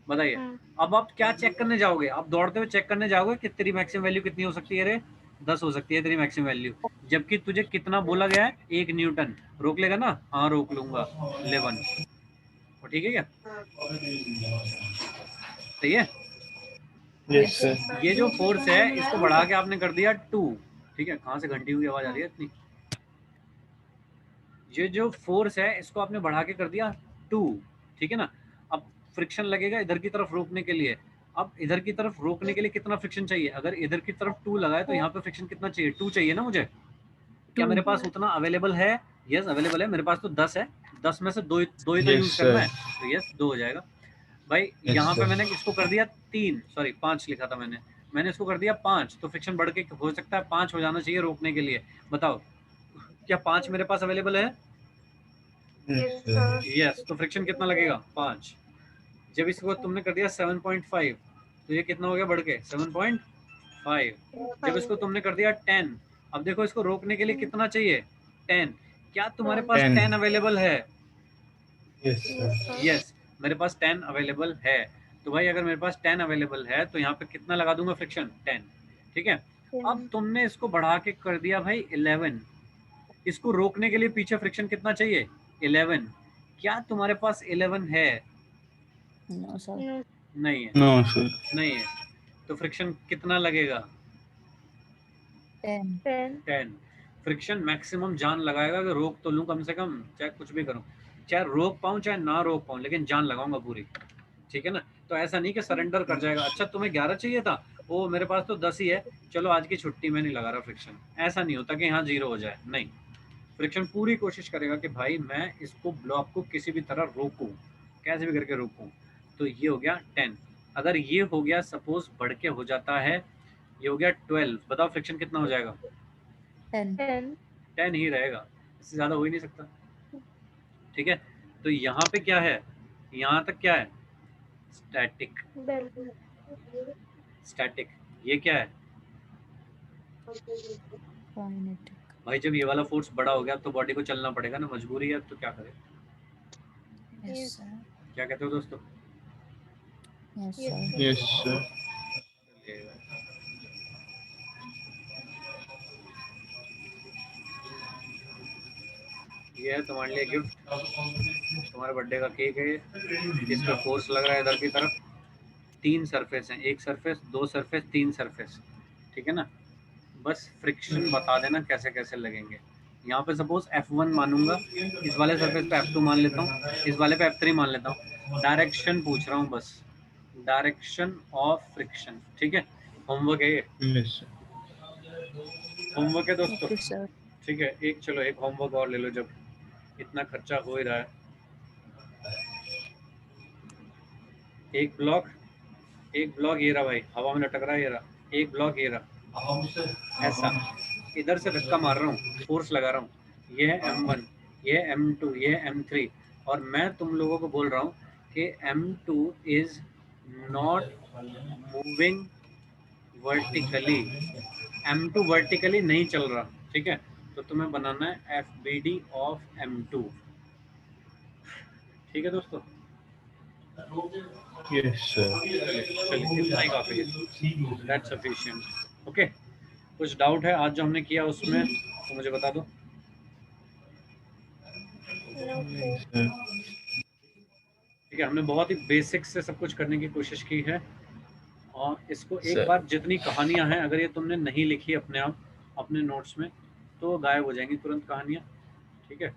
बताइए अब आप क्या चेक करने जाओगे? आप दौड़ते हुए चेक करने जाओगे कि तेरी मैक्सिमम वैल्यू कितनी हो सकती है? रे 10 हो सकती है तेरी मैक्सिमम वैल्यू, जबकि तुझे कितना बोला गया है? 1 न्यूटन। रोक लेगा ना? हाँ रोक लूंगा 11। ठीक है क्या? सही है। Yes, sir. ये जो फोर्स है इसको बढ़ा के आपने कर दिया 2, ठीक है? कहाँ से घंटी हुई आवाज आ रही है इतनी? ये जो फोर्स है इसको आपने बढ़ा के कर दिया 2, ठीक है ना? अब फ्रिक्शन लगेगा इधर की तरफ रोकने के लिए। अब इधर की तरफ रोकने के लिए कितना फ्रिक्शन चाहिए? अगर इधर की तरफ 2 लगाए तो यहाँ पे फ्रिक्शन कितना चाहिए? 2 चाहिए ना मुझे। क्या मेरे पास उतना अवेलेबल है? यस अवेलेबल है, मेरे पास तो 10 है। 10 में से दो ही तो Yes, यूज sir. करना है, तो यस 2 हो जाएगा भाई। Yes, यहाँ पे sir. मैंने इसको कर दिया 3, सॉरी 5 लिखा था मैंने इसको कर दिया 5, तो फ्रिक्शन बढ़ के हो सकता है 5 हो जाना चाहिए रोकने के लिए। बताओ क्या 5 मेरे पास अवेलेबल है? Yes, sir. यस तो फ्रिक्शन कितना लगेगा? 5। जब इसको तुमने कर दिया 7.5 तो ये कितना हो गया बढ़ के? 7.5। जब इसको तुमने कर दिया 10, अब देखो इसको रोकने के लिए कितना चाहिए? 10। क्या तुम्हारे पास 10. 10 अवेलेबल है? Yes, sir. यस मेरे पास 10 अवेलेबल है। तो भाई अगर मेरे पास 10 अवेलेबल है तो यहाँ पे कितना लगा दूंगा फ्रिक्शन? 10, ठीक है? अब तुमने इसको बढ़ा के कर दिया भाई 11। इसको रोकने के लिए पीछे फ्रिक्शन कितना चाहिए? 11। क्या तुम्हारे पास 11 है? No sir. नहीं है। No, sir. नहीं है तो फ्रिक्शन कितना लगेगा? 10। 10। फ्रिक्शन मैक्सिमम जान लगाएगा कि रोक तो लूं कम से कम, चाहे कुछ भी करूं, चाहे रोक पाऊं चाहे ना रोक पाऊं, लेकिन जान लगाऊंगा पूरी, ठीक है ना? तो ऐसा नहीं कि सरेंडर कर जाएगा। अच्छा तुम्हें 11 चाहिए था, ओ मेरे पास तो 10 ही है, चलो आज की छुट्टी में नहीं लगा रहा फ्रिक्शन। ऐसा नहीं होता कि हाँ 0 हो जाए, नहीं। फ्रिक्शन पूरी कोशिश करेगा कि भाई मैं इसको ब्लॉक को किसी भी तरह रोकूं, कैसे भी करके रोकूं। तो ये हो गया 10। अगर ये हो गया सपोज बढ़ के हो जाता है, ये हो गया 12, बताओ फ्रिक्शन कितना हो जाएगा? 10। 10 ही रहेगा, इससे ज़्यादा हो ही नहीं सकता, ठीक है? तो यहाँ पे क्या है? यहाँ तक क्या है? स्टैटिक। स्टैटिक ये क्या है काइनेटिक। भाई? जब ये वाला फोर्स बड़ा हो गया तो बॉडी को चलना पड़ेगा ना, मजबूरी है, तो क्या करे? Yes sir. क्या कहते हो दोस्तों? Yes sir. Yes, sir. ये है तुम्हारे लिए गिफ्ट, तुम्हारे बर्थडे का केक है ये। इस पे फोर्स लग रहा है इधर की तरफ। 3 सरफेस हैं, 1 सरफेस, 2 सरफेस, 3 सरफेस, ठीक है ना? बस फ्रिक्शन बता देना कैसे कैसे लगेंगे। यहाँ पे सपोज F1 मानूंगा, इस वाले सरफेस पे F2 मान लेता हूँ, इस वाले पे F3 मान लेता हूँ। डायरेक्शन पूछ रहा हूँ बस, डायरेक्शन ऑफ फ्रिक्शन, ठीक है? होमवर्क है ये, Yes, sir. होमवर्क है दोस्तों, ओके सर। ठीक है? एक चलो एक होमवर्क और ले लो, जब इतना खर्चा हो ही रहा है। एक ब्लॉक ये रहा भाई, हवा में लटक रहा है, ये रहा, एक ब्लॉक ये रहा ऐसा, इधर से धक्का मार रहा हूँ, फोर्स लगा रहा हूँ, ये है M1, ये है M2, ये है M3, और मैं तुम लोगों को बोल रहा हूँ कि M2 is not moving vertically, M2 vertically नहीं चल रहा, ठीक है। तो तुम्हें बनाना है FBD ऑफ M2, ठीक है दोस्तों। Yes sir. चलिए इतना ही काफी है, दैट्स सफिशिएंट। ओके, कुछ डाउट है आज जो हमने किया उसमें तो मुझे बता दो। नो सर ठीक है, हमने बहुत ही बेसिक से सब कुछ करने की कोशिश की है, और इसको एक सर। बार जितनी कहानियां हैं अगर ये तुमने नहीं लिखी अपने आप अपने नोट्स में तो गायब हो जाएंगी तुरंत कहानियां, ठीक है।